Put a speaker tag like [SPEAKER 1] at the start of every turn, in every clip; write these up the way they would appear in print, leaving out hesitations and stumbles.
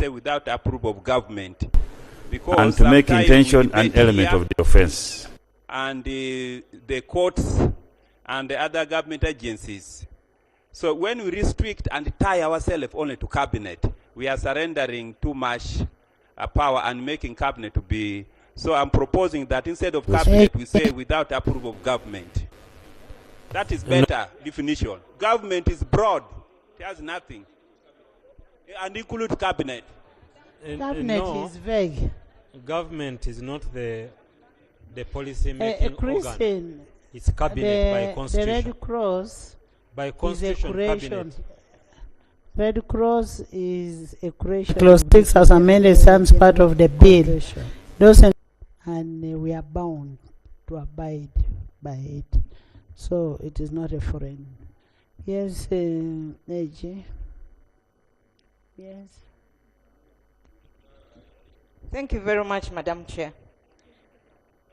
[SPEAKER 1] without approval of government. Because
[SPEAKER 2] and to make intention an element of the offense.
[SPEAKER 1] And the courts and the other government agencies. So when we restrict and tie ourselves only to cabinet, we are surrendering too much power and making cabinet to be. So I'm proposing that instead of cabinet, we say without approval of government. That is better definition. Government is broad. It has nothing. And include cabinet.
[SPEAKER 3] Cabinet is vague.
[SPEAKER 4] Government is not the policy making organ. It's cabinet by constitution.
[SPEAKER 3] The Red Cross
[SPEAKER 4] by constitution,
[SPEAKER 3] is a creation.
[SPEAKER 4] Cabinet.
[SPEAKER 3] Red Cross is a creation. Clause 6 as amended stands part of the bill. And we are bound to abide by it. So it is not a foreign. Yes, AJ. Yes.
[SPEAKER 5] Thank you very much, Madam Chair.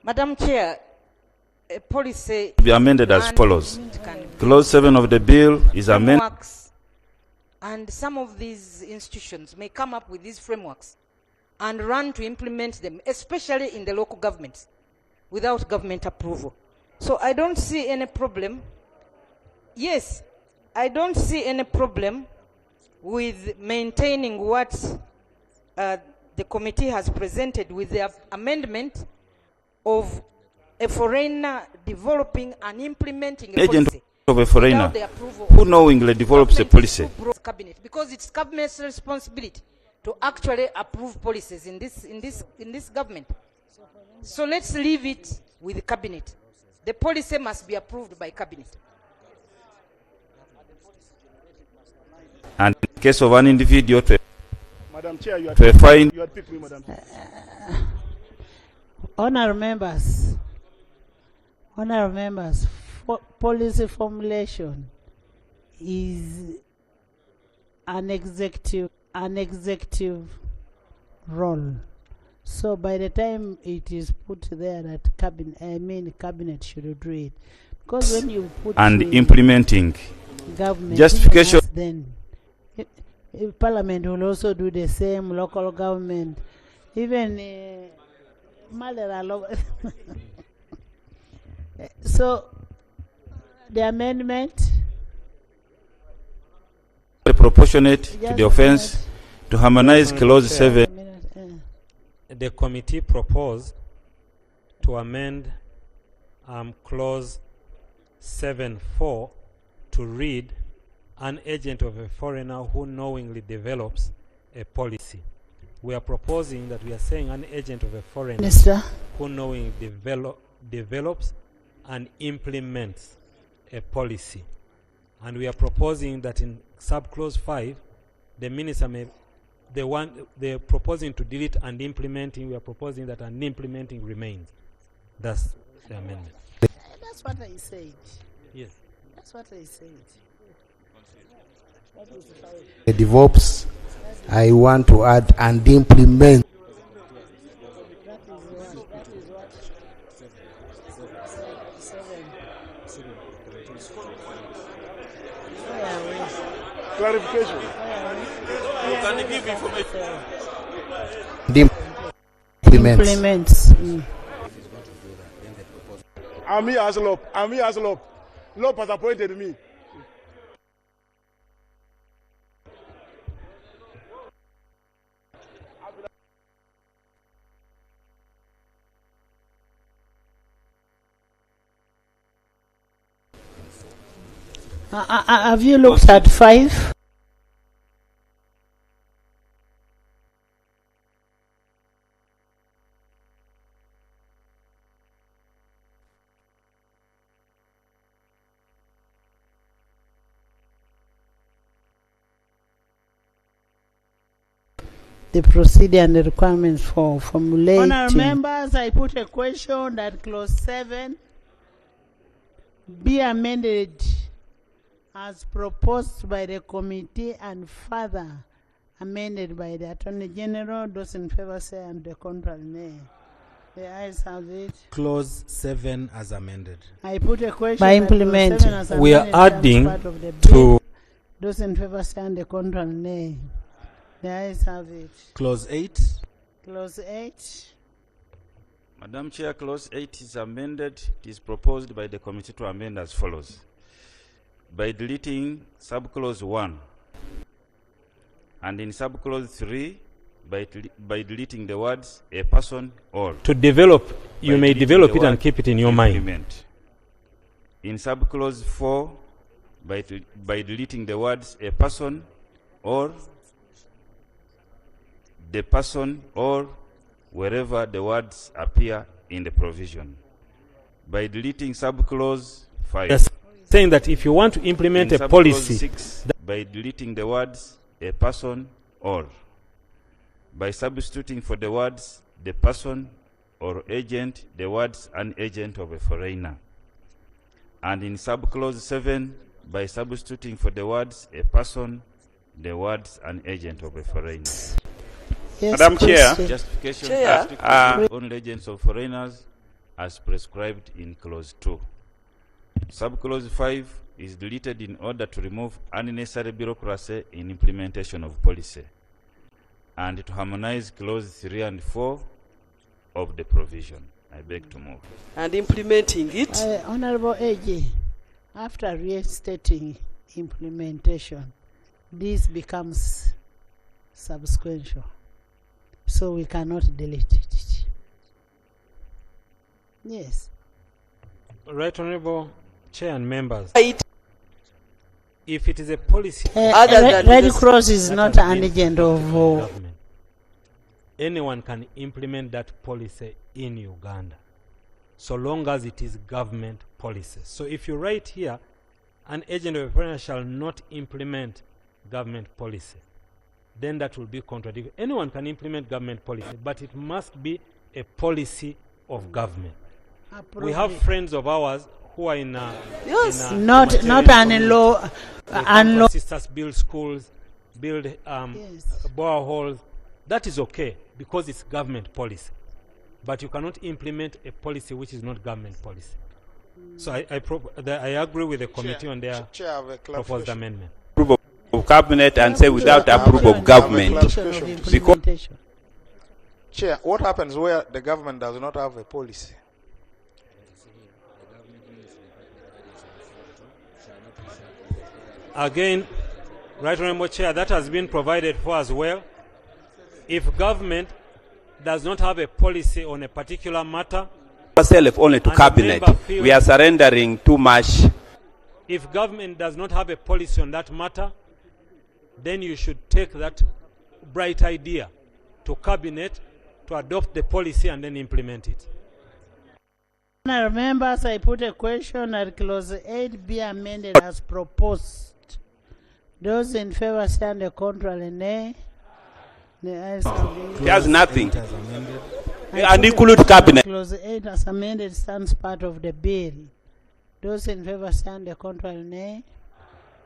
[SPEAKER 5] Madam Chair, a policy
[SPEAKER 2] be amended as follows. Clause 7 of the bill is amended.
[SPEAKER 5] And some of these institutions may come up with these frameworks and run to implement them, especially in the local governments, without government approval. So I don't see any problem. Yes, I don't see any problem with maintaining what the committee has presented with the amendment of a foreigner developing and implementing a policy
[SPEAKER 2] of a foreigner who knowingly develops a policy.
[SPEAKER 5] Cabinet, because it's cabinet's responsibility to actually approve policies in this government. So let's leave it with the cabinet. The policy must be approved by cabinet.
[SPEAKER 2] And in case of an individual
[SPEAKER 6] Madam Chair, you
[SPEAKER 2] to find
[SPEAKER 6] you had picked me, Madam Chair.
[SPEAKER 3] Honourable members, policy formulation is an executive role. So by the time it is put there that cabinet should do it, because when you put
[SPEAKER 2] and implementing
[SPEAKER 3] government
[SPEAKER 2] justification,
[SPEAKER 3] then Parliament will also do the same. Local government, even so the amendment
[SPEAKER 2] proportionate to the offense to harmonize clause 7.
[SPEAKER 4] The committee proposed to amend clause 7.4 to read an agent of a foreigner who knowingly develops a policy. We are proposing that we are saying an agent of a foreigner who knowingly develops and implements a policy. And we are proposing that in subclause 5, the minister may, they're proposing to delete and implementing, we are proposing that and implementing remains. That's the amendment.
[SPEAKER 3] That's what I said.
[SPEAKER 4] Yes.
[SPEAKER 3] That's what I said.
[SPEAKER 7] The develops, I want to add and implement.
[SPEAKER 6] Clarification.
[SPEAKER 1] You can give information.
[SPEAKER 3] Implements.
[SPEAKER 6] I'm here as Lop. Lop has appointed me.
[SPEAKER 3] Have you looked at 5? The procedure and the requirements for formulating. Honourable members, I put a question that clause 7 be amended as proposed by the committee and further amended by the Attorney General. Those in favor say and the contrary nay. The ayes have it.
[SPEAKER 8] Clause 7 as amended.
[SPEAKER 3] I put a question
[SPEAKER 5] by implement.
[SPEAKER 4] We are adding to.
[SPEAKER 3] Those in favor say and the contrary nay. The ayes have it.
[SPEAKER 8] Clause 8.
[SPEAKER 3] Clause 8.
[SPEAKER 2] Madam Chair, Clause 8 is amended. It is proposed by the committee to amend as follows. By deleting subclause 1, and in subclause 3, by deleting the words a person or.
[SPEAKER 4] To develop, you may develop it and keep it in your mind.
[SPEAKER 2] In subclause 4, by deleting the words a person or the person or wherever the words appear in the provision. By deleting subclause 5.
[SPEAKER 4] Yes. Saying that if you want to implement a policy,
[SPEAKER 2] 6, by deleting the words a person or. By substituting for the words the person or agent the words an agent of a foreigner. And in subclause 7, by substituting for the words a person the words an agent of a foreigner.
[SPEAKER 3] Yes,
[SPEAKER 1] Madam Chair.
[SPEAKER 2] Justification
[SPEAKER 5] Chair.
[SPEAKER 2] on agents of foreigners as prescribed in clause 2. Subclause 5 is deleted in order to remove unnecessary bureaucracy in implementation of policy and to harmonize clause 3 and 4 of the provision. I beg to move.
[SPEAKER 9] And implementing it.
[SPEAKER 3] Honorable AG, after restating implementation, this becomes subsequential. So we cannot delete it. Yes.
[SPEAKER 4] Right, Honorable Chair and members,
[SPEAKER 9] Right.
[SPEAKER 4] if it is a policy
[SPEAKER 9] Other than
[SPEAKER 3] Red
[SPEAKER 9] this-
[SPEAKER 3] Cross is
[SPEAKER 4] that
[SPEAKER 3] not
[SPEAKER 4] has
[SPEAKER 3] an
[SPEAKER 4] been
[SPEAKER 3] agent
[SPEAKER 4] approved
[SPEAKER 3] of
[SPEAKER 4] by the government, anyone can implement that policy in Uganda, so long as it is government policy. So if you write here, an agent of a foreigner shall not implement government policy, then that will be contradictory. Anyone can implement government policy, but it must be a policy of government. We have friends of ours who are in
[SPEAKER 9] Yes.
[SPEAKER 3] not an law
[SPEAKER 4] and sisters build schools, build
[SPEAKER 3] Yes.
[SPEAKER 4] boreholes. That is okay because it's government policy, but you cannot implement a policy which is not government policy. So I agree with the committee on their
[SPEAKER 6] Chair, I have a
[SPEAKER 4] proposed
[SPEAKER 6] clarification.
[SPEAKER 4] amendment.
[SPEAKER 1] Approval of cabinet and say without approval of government.
[SPEAKER 3] Implementation.
[SPEAKER 6] Chair, what happens where the government does not have a policy?
[SPEAKER 4] Again, Right Honourable Chair, that has been provided for as well. If government does not have a policy on a particular matter,
[SPEAKER 1] Ourselves only to
[SPEAKER 4] And the
[SPEAKER 1] cabinet.
[SPEAKER 4] member feels-
[SPEAKER 1] We are surrendering too much.
[SPEAKER 4] if government does not have a policy on that matter, then you should take that bright idea to cabinet to adopt the policy and then implement it.
[SPEAKER 3] Honourable members, I put a question that clause 8 be amended as proposed. Those in favor stand the contrary, nay. The ayes have it.
[SPEAKER 1] It has nothing.
[SPEAKER 8] As amended.
[SPEAKER 1] And include cabinet.
[SPEAKER 3] Clause 8 as amended stands part of the bill. Those in favor stand the contrary, nay.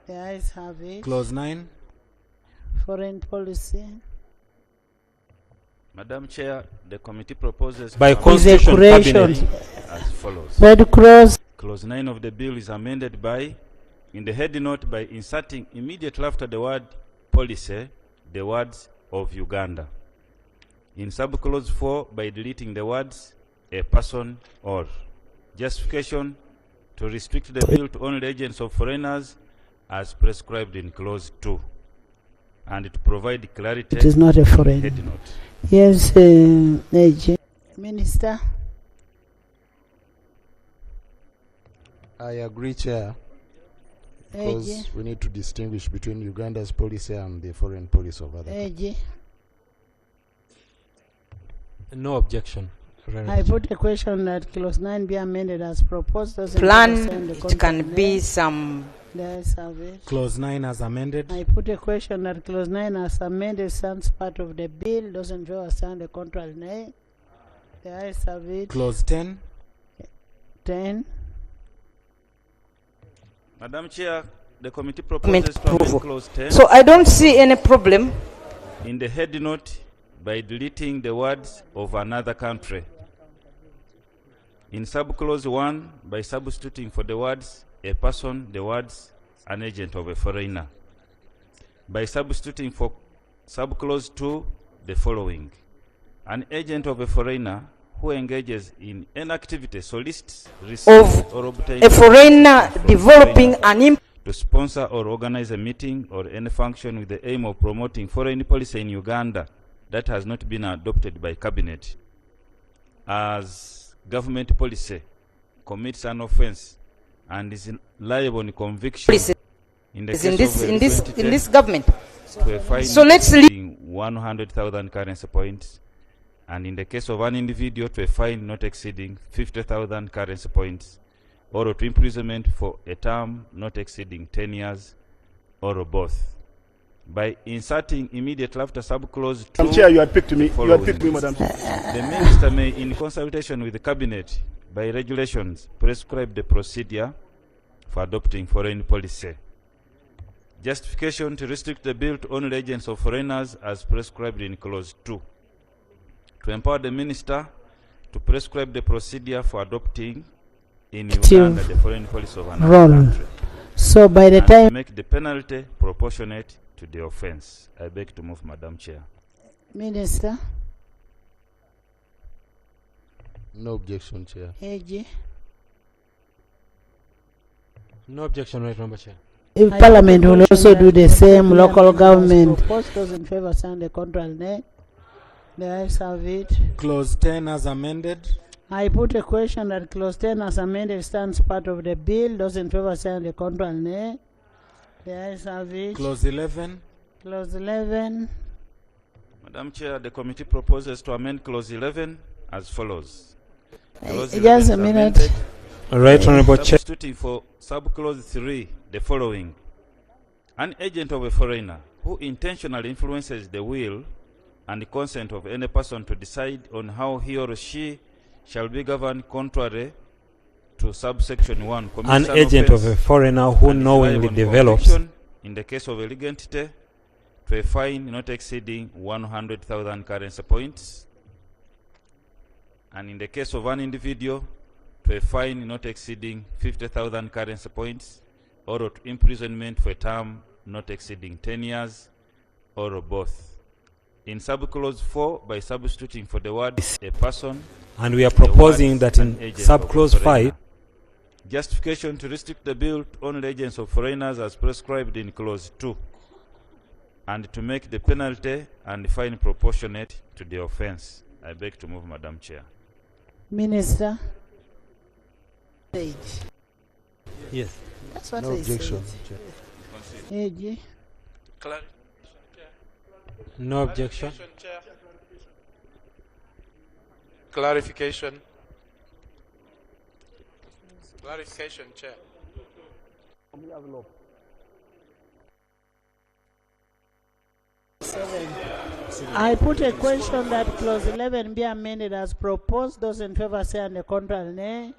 [SPEAKER 3] The ayes have it.
[SPEAKER 8] Clause 9.
[SPEAKER 3] Foreign policy.
[SPEAKER 2] Madam Chair, the committee proposes
[SPEAKER 4] By
[SPEAKER 2] to
[SPEAKER 4] constitution,
[SPEAKER 3] creation.
[SPEAKER 4] cabinet.
[SPEAKER 2] as follows.
[SPEAKER 3] Red Cross.
[SPEAKER 2] Clause 9 of the bill is amended by, in the head note, by inserting immediately after the word policy, the words of Uganda. In subclause 4, by deleting the words a person or. Justification: to restrict the bill to only agents of foreigners as prescribed in clause 2, and to provide clarity.
[SPEAKER 3] It is not a foreign.
[SPEAKER 2] Head note.
[SPEAKER 3] Yes, AG. Minister.
[SPEAKER 7] I agree, Chair, because
[SPEAKER 3] AG.
[SPEAKER 7] we need to distinguish between Uganda's policy and the foreign policy of other countries.
[SPEAKER 3] AG.
[SPEAKER 4] No objection.
[SPEAKER 3] I put a question that clause 9 be amended as proposed. Those in favor
[SPEAKER 5] Plan,
[SPEAKER 3] stand the
[SPEAKER 5] it
[SPEAKER 3] contrary,
[SPEAKER 5] can
[SPEAKER 3] nay.
[SPEAKER 5] be some
[SPEAKER 3] The ayes have it.
[SPEAKER 8] Clause 9 as amended.
[SPEAKER 3] I put a question that clause 9 as amended stands part of the bill. Those in favor stand the contrary, nay. The ayes have it.
[SPEAKER 8] Clause 10.
[SPEAKER 3] 10.
[SPEAKER 2] Madam Chair, the committee proposes to amend
[SPEAKER 5] approval.
[SPEAKER 2] clause 10
[SPEAKER 5] So I don't see any problem.
[SPEAKER 2] in the head note by deleting the words of another country. In subclause 1, by substituting for the words a person the words an agent of a foreigner. By substituting for subclause 2, the following. An agent of a foreigner who engages in any activity, solicits, receives, or obtains
[SPEAKER 5] a foreigner
[SPEAKER 2] from
[SPEAKER 5] developing
[SPEAKER 2] foreigner
[SPEAKER 5] an
[SPEAKER 2] to sponsor or organize a meeting or any function with the aim of promoting foreign policy in Uganda that has not been adopted by cabinet as government policy, commits an offense and is liable on conviction in the case
[SPEAKER 5] in this government.
[SPEAKER 2] to a fine
[SPEAKER 5] So let's
[SPEAKER 2] exceeding 100,000 currency points, and in the case of an individual to a fine not exceeding 50,000 currency points, or to imprisonment for a term not exceeding 10 years, or both. By inserting immediately after subclause 2,
[SPEAKER 6] Madam Chair, you had picked me. You
[SPEAKER 2] following.
[SPEAKER 6] had picked me, Madam Chair.
[SPEAKER 2] The minister may, in consultation with the cabinet, by regulations, prescribe the procedure for adopting foreign policy. Justification to restrict the bill to only agents of foreigners as prescribed in clause 2. To empower the minister to prescribe the procedure for adopting in Uganda the foreign policy of another country.
[SPEAKER 3] So by the
[SPEAKER 2] And
[SPEAKER 3] time
[SPEAKER 2] to make the penalty proportionate to the offense. I beg to move, Madam Chair.
[SPEAKER 3] Minister,
[SPEAKER 7] No objection, Chair.
[SPEAKER 3] AG,
[SPEAKER 8] No objection, right, Member Chair.
[SPEAKER 3] if Parliament will also do the same, local government. Proposed, those in favor sign the contrary, nay. The ayes have it.
[SPEAKER 8] Clause 10 as amended.
[SPEAKER 3] I put a question that clause 10 as amended stands part of the bill. Those in favor sign the contrary, nay. The ayes have it.
[SPEAKER 8] Clause 11.
[SPEAKER 3] Clause 11.
[SPEAKER 2] Madam Chair, the committee proposes to amend clause 11 as follows. Clause 11
[SPEAKER 3] Just
[SPEAKER 2] is
[SPEAKER 3] a minute.
[SPEAKER 2] amended,
[SPEAKER 4] Right, Honorable Chair.
[SPEAKER 2] substituting for subclause 3 the following. An agent of a foreigner who intentionally influences the will and the consent of any person to decide on how he or she shall be governed contrary to subsection 1
[SPEAKER 4] An
[SPEAKER 2] commits
[SPEAKER 4] agent of a
[SPEAKER 2] offense
[SPEAKER 4] foreigner who
[SPEAKER 2] and is
[SPEAKER 4] knowingly
[SPEAKER 2] liable on
[SPEAKER 4] develops
[SPEAKER 2] conviction in the case of a legal entity to a fine not exceeding 100,000 currency points, and in the case of an individual to a fine not exceeding 50,000 currency points, or to imprisonment for a term not exceeding 10 years, or both. In subclause 4, by substituting for the word a person,
[SPEAKER 4] and we are
[SPEAKER 2] the
[SPEAKER 4] proposing
[SPEAKER 2] words
[SPEAKER 4] that in
[SPEAKER 2] an agent of a
[SPEAKER 4] subclause 5
[SPEAKER 2] foreigner. Justification to restrict the bill to only agents of foreigners as prescribed in clause 2, and to make the penalty and fine proportionate to the offense. I beg to move, Madam Chair.
[SPEAKER 3] Minister.
[SPEAKER 4] yes
[SPEAKER 9] That's what
[SPEAKER 7] No
[SPEAKER 9] I
[SPEAKER 7] objection,
[SPEAKER 9] said.
[SPEAKER 7] Chair.
[SPEAKER 3] AG.
[SPEAKER 4] no objection
[SPEAKER 10] Chair. Clarification. Clarification, Chair.
[SPEAKER 3] I put a question that clause 11 be amended as proposed. Those in favor say on the contrary, nay.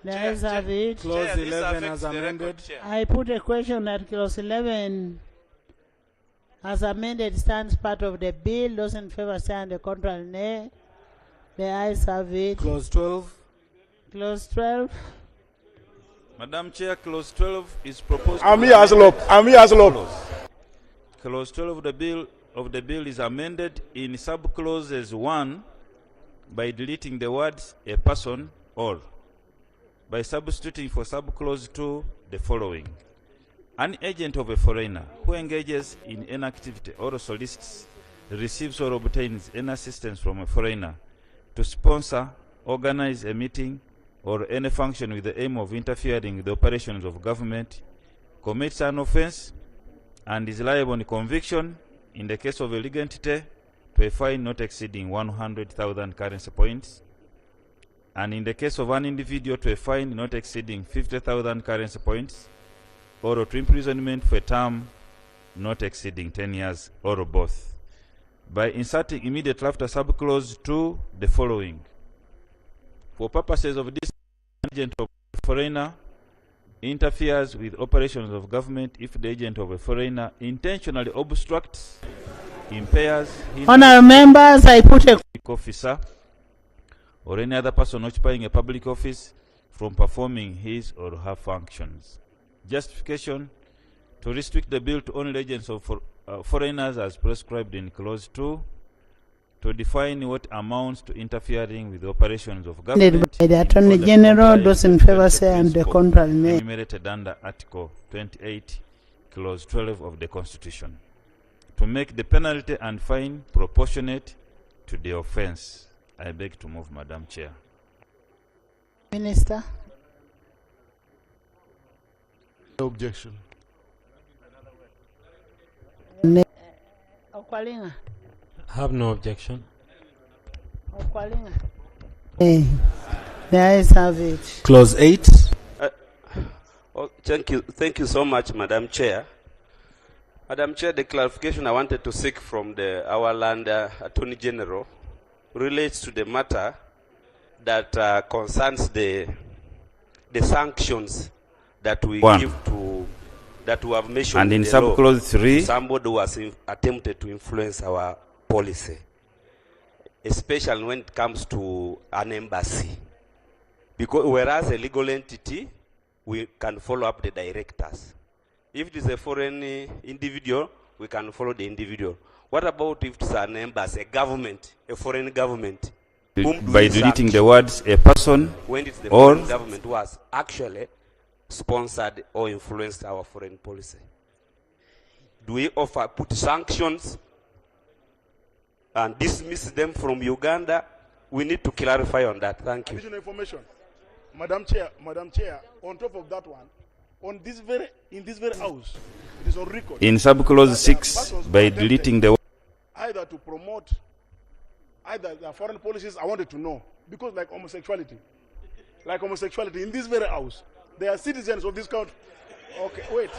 [SPEAKER 3] The ayes have it.
[SPEAKER 8] Clause
[SPEAKER 10] Chair, this
[SPEAKER 8] 11
[SPEAKER 10] affects
[SPEAKER 8] as
[SPEAKER 10] the record,
[SPEAKER 8] amended.
[SPEAKER 10] Chair.
[SPEAKER 3] I put a question that clause 11 as amended stands part of the bill. Those in favor say on the contrary, nay. The ayes have it.
[SPEAKER 8] Clause 12.
[SPEAKER 3] Clause 12.
[SPEAKER 2] Madam Chair, clause 12 is proposed.
[SPEAKER 6] I'm
[SPEAKER 2] to
[SPEAKER 6] here as
[SPEAKER 2] be
[SPEAKER 6] law.
[SPEAKER 2] amended
[SPEAKER 6] I'm here as
[SPEAKER 2] as
[SPEAKER 6] law.
[SPEAKER 2] follows. Clause 12 of the bill is amended in subclauses 1 by deleting the words a person or, by substituting for subclause 2 the following. An agent of a foreigner who engages in any activity or solicits, receives or obtains any assistance from a foreigner to sponsor, organize a meeting, or any function with the aim of interfering with the operations of government, commits an offense, and is liable on conviction in the case of a legal entity to a fine not exceeding 100,000 currency points, and in the case of an individual to a fine not exceeding 50,000 currency points, or to imprisonment for a term not exceeding 10 years, or both. By inserting immediately after subclause 2 the following. For purposes of this, agent of a foreigner interferes with operations of government if the agent of a foreigner intentionally obstructs, impairs,
[SPEAKER 3] Honourable members, I put a
[SPEAKER 2] public officer or any other person occupying a public office from performing his or her functions. Justification to restrict the bill to only agents of foreigners as prescribed in Clause 2, to define what amounts to interfering with the operations of government
[SPEAKER 3] by the Attorney General. Those in favor say and the contrary nay.
[SPEAKER 2] Enumerated under Article 28, Clause 12 of the Constitution, to make the penalty and fine proportionate to the offence. I beg to move, Madam Chair.
[SPEAKER 3] Minister.
[SPEAKER 6] No objection.
[SPEAKER 3] Okwalinga.
[SPEAKER 8] Have no objection.
[SPEAKER 3] Okwalinga. Hey, the ayes have it.
[SPEAKER 8] Clause 8.
[SPEAKER 1] Thank you so much, Madam Chair. Madam Chair, the clarification I wanted to seek from our land Attorney General relates to the matter that concerns the sanctions that we give to, that we have mentioned
[SPEAKER 2] and in
[SPEAKER 1] the law,
[SPEAKER 2] subclause 3,
[SPEAKER 1] somebody who has attempted to influence our policy, especially when it comes to an embassy. Because whereas a legal entity, we can follow up the directors. If it is a foreign individual, we can follow the individual. What about if it's an embassy, a government, a foreign government?
[SPEAKER 2] By deleting the words a person
[SPEAKER 1] when it's the
[SPEAKER 2] or
[SPEAKER 1] foreign government who has actually sponsored or influenced our foreign policy? Do we put sanctions and dismiss them from Uganda? We need to clarify on that. Thank you.
[SPEAKER 6] Additional information. Madam Chair, on top of that one, in this very house, it is on record.
[SPEAKER 2] In subclause 6, by deleting the
[SPEAKER 6] either to promote either the foreign policies, I wanted to know. Because like homosexuality in this very house, they are citizens of this country. Okay, wait.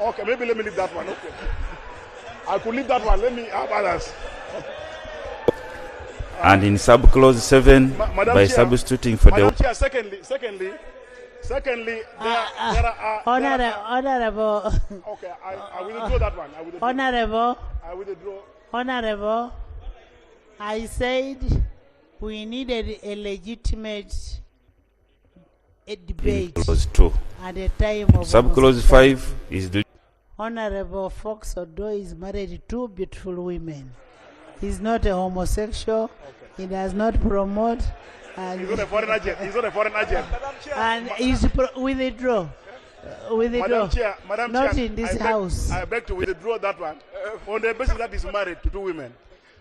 [SPEAKER 6] Okay, maybe let me leave that one. Okay. I could leave that one. Let me have others.
[SPEAKER 2] And in subclause 7, by
[SPEAKER 6] Chair,
[SPEAKER 2] substituting for
[SPEAKER 6] Madam
[SPEAKER 2] the
[SPEAKER 6] Chair, secondly, there are
[SPEAKER 3] Honorable.
[SPEAKER 6] Okay, I will withdraw that one. I will withdraw.
[SPEAKER 3] Honorable.
[SPEAKER 6] I will withdraw.
[SPEAKER 3] Honorable, I said we needed a legitimate debate
[SPEAKER 2] clause 2.
[SPEAKER 3] at the time of
[SPEAKER 2] Subclause 5 is the
[SPEAKER 3] Honorable Fox Odo is married to 2 beautiful women. He's not a homosexual. Okay. He does not promote. And
[SPEAKER 6] he's not a foreign agent. He's not a foreign agent.
[SPEAKER 3] And he's withdraw.
[SPEAKER 6] Madam Chair,
[SPEAKER 3] not in this house.
[SPEAKER 6] I beg to withdraw that one on the basis that he's married to 2 women.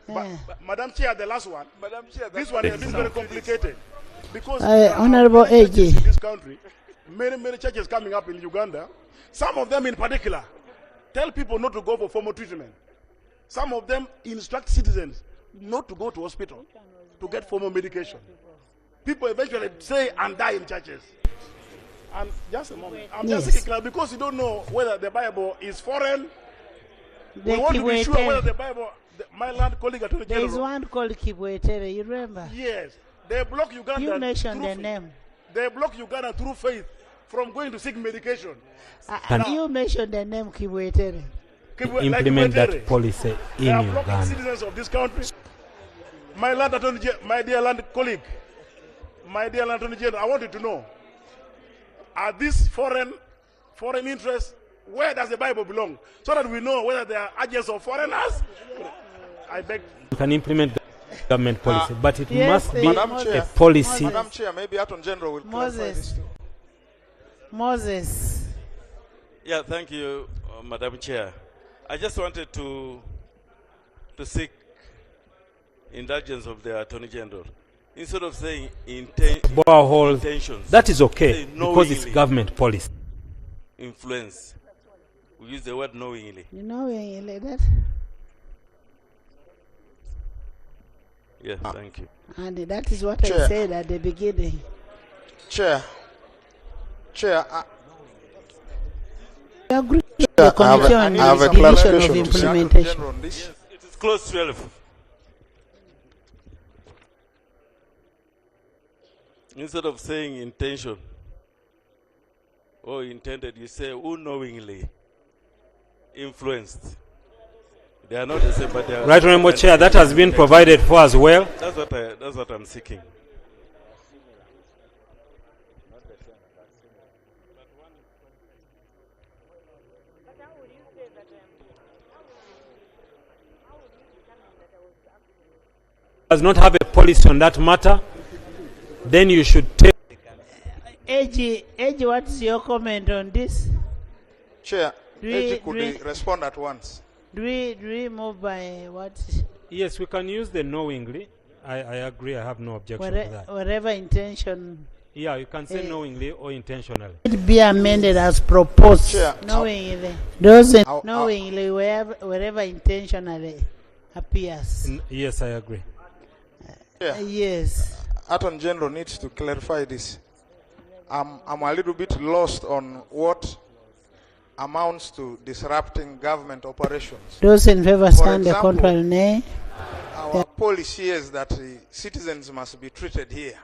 [SPEAKER 6] But Madam Chair, the last one. Madam Chair, this one has been very complicated because
[SPEAKER 3] Honorable AG.
[SPEAKER 6] In this country, many churches coming up in Uganda. Some of them, in particular, tell people not to go for formal treatment. Some of them instruct citizens not to go to hospital to get formal medication. People eventually say and die in churches. And just a moment, I'm just saying clear because you don't know whether the Bible is foreign. We want to be sure whether the Bible, my land colleague Attorney General.
[SPEAKER 3] There is one called Kibwetere, you remember?
[SPEAKER 6] Yes. They block Uganda.
[SPEAKER 3] You mentioned the name.
[SPEAKER 6] They block Uganda through faith from going to seek medication.
[SPEAKER 3] You mentioned the name Kibwetere.
[SPEAKER 8] Implement that policy in
[SPEAKER 6] they are
[SPEAKER 8] Uganda.
[SPEAKER 6] blocking citizens of this country. My land Attorney, my dear land colleague, my dear land Attorney General, I want you to know, are these foreign interests, where does the Bible belong? So that we know whether they are agents of foreigners. I beg.
[SPEAKER 8] You can implement the government policy, but it must be a policy.
[SPEAKER 10] Madam Chair, maybe Attorney General will clarify this too.
[SPEAKER 3] Moses.
[SPEAKER 11] Yeah, thank you, Madam Chair. I just wanted to seek indulgence of the Attorney General. Instead of saying intentions,
[SPEAKER 8] that is okay because it's government policy.
[SPEAKER 11] Influence. We use the word knowingly.
[SPEAKER 3] You knowingly that?
[SPEAKER 11] Yeah, thank you.
[SPEAKER 3] And that is what I said at the beginning.
[SPEAKER 10] Chair,
[SPEAKER 3] I agree with the Committee on the Division of Implementation.
[SPEAKER 11] It is clause 12. Instead of saying intention or intended, you say who knowingly influenced. They are not the same, but they are.
[SPEAKER 8] Right, Honorable Chair, that has been provided for as well.
[SPEAKER 11] That's what I'm seeking.
[SPEAKER 8] does not have a policy on that matter, then you should take.
[SPEAKER 3] AG, what's your comment on this?
[SPEAKER 10] Chair, AG could respond at once.
[SPEAKER 3] Do we move by what?
[SPEAKER 8] Yes, we can use the knowingly. I agree. I have no objection to that.
[SPEAKER 3] Whatever intention.
[SPEAKER 8] Yeah, you can say knowingly or intentionally.
[SPEAKER 3] It be amended as proposed.
[SPEAKER 10] Chair,
[SPEAKER 3] knowingly. Knowingly, wherever intentionally appears.
[SPEAKER 8] Yes, I agree.
[SPEAKER 3] Yes.
[SPEAKER 10] Attorney General needs to clarify this. I'm a little bit lost on what amounts to disrupting government operations.
[SPEAKER 3] Those in favor stand the contrary, nay.
[SPEAKER 10] Our policy is that citizens must be treated here.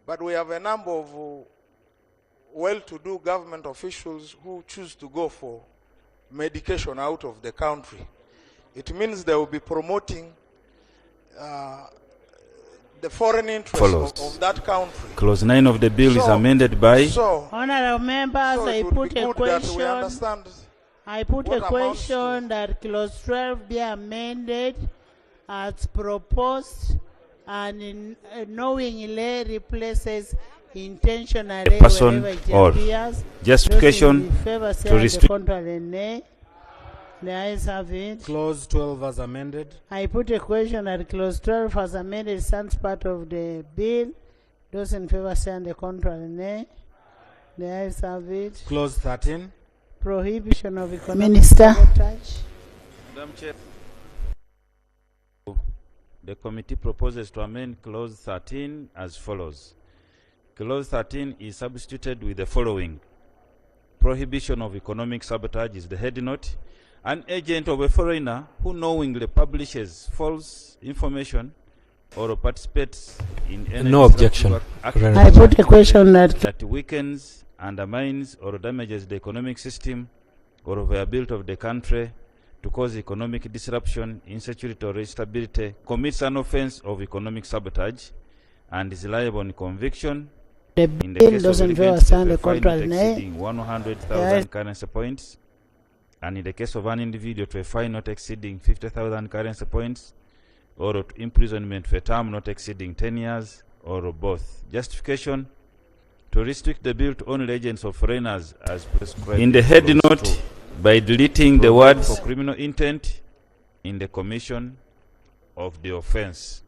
[SPEAKER 10] But we have a number of well-to-do government officials who choose to go for medication out of the country. It means they will be promoting the foreign interests of that country.
[SPEAKER 2] Clause 9 of the bill is amended by.
[SPEAKER 3] Honorable members, I put a question. I put a question that clause 12 be amended as proposed and knowingly replaces intentionally
[SPEAKER 2] person
[SPEAKER 3] wherever it
[SPEAKER 2] or
[SPEAKER 3] appears.
[SPEAKER 2] justification to restrict.
[SPEAKER 3] The ayes have it.
[SPEAKER 8] Clause 12 as amended.
[SPEAKER 3] I put a question that clause 12 as amended stands part of the bill. Those in favor say on the contrary, nay. The ayes have it.
[SPEAKER 8] Clause 13.
[SPEAKER 3] Prohibition of economic sabotage.
[SPEAKER 2] Madam Chair, the committee proposes to amend clause 13 as follows. Clause 13 is substituted with the following. Prohibition of economic sabotage is the head note. An agent of a foreigner who knowingly publishes false information or participates in any
[SPEAKER 8] no objection.
[SPEAKER 3] I put a question
[SPEAKER 2] that weakens, undermines, or damages the economic system or viability of the country to cause economic disruption, insecurity, or instability, commits an offense of economic sabotage, and is liable on conviction.
[SPEAKER 3] The bill doesn't stand the contrary, nay.
[SPEAKER 2] Exceeding 100,000 currency points, and in the case of an individual to a fine not exceeding 50,000 currency points, or to imprisonment for a term not exceeding 10 years, or both. Justification: to restrict the bill to only agents of foreigners as prescribed in the head note by deleting the words for criminal intent in the commission of the offense,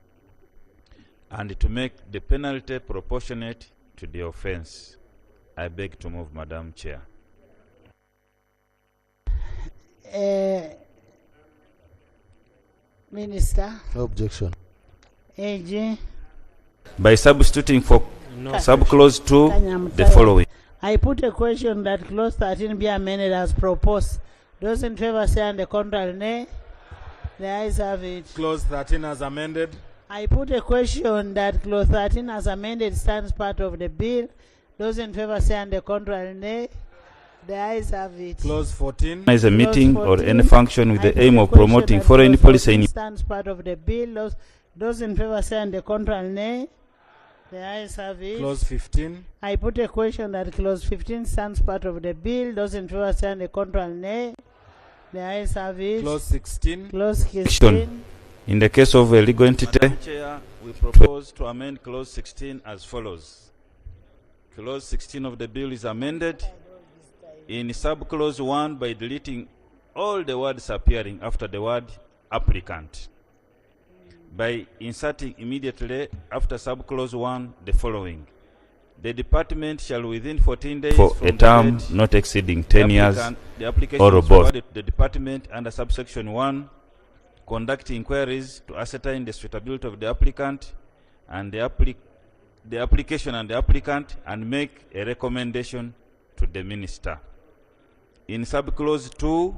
[SPEAKER 2] and to make the penalty proportionate to the offense. I beg to move, Madam Chair.
[SPEAKER 3] Minister.
[SPEAKER 7] No objection.
[SPEAKER 3] AG.
[SPEAKER 2] By substituting for subclause 2 the following.
[SPEAKER 3] I put a question that clause 13 be amended as proposed. Those in favor say on the contrary, nay. The ayes have it.
[SPEAKER 8] Clause 13 as amended.
[SPEAKER 3] I put a question that clause 13 as amended stands part of the bill. Those in favor say on the contrary, nay. The ayes have it.
[SPEAKER 8] Clause 14
[SPEAKER 2] is a meeting or any function with the aim of promoting foreign policy in
[SPEAKER 3] stands part of the bill. Those in favor say on the contrary, nay. The ayes have it.
[SPEAKER 8] Clause 15.
[SPEAKER 3] I put a question that clause 15 stands part of the bill. Those in favor say on the contrary, nay. The ayes have it.
[SPEAKER 8] Clause 16.
[SPEAKER 3] Clause 16.
[SPEAKER 2] In the case of a legal entity,
[SPEAKER 1] Madam Chair, we propose to amend clause 16 as follows. Clause 16 of the bill is amended in subclause 1 by deleting all the words appearing after the word applicant, by inserting immediately after subclause 1 the following. The department shall within 14 days
[SPEAKER 2] for
[SPEAKER 1] from
[SPEAKER 2] a
[SPEAKER 1] the
[SPEAKER 2] term
[SPEAKER 1] date
[SPEAKER 2] not exceeding 10 years
[SPEAKER 1] the application
[SPEAKER 2] or
[SPEAKER 1] is
[SPEAKER 2] both.
[SPEAKER 1] forwarded to the department under subsection 1, conduct inquiries to ascertain the suitability of the applicant and the application and the applicant, and make a recommendation to the minister. In subclause 2,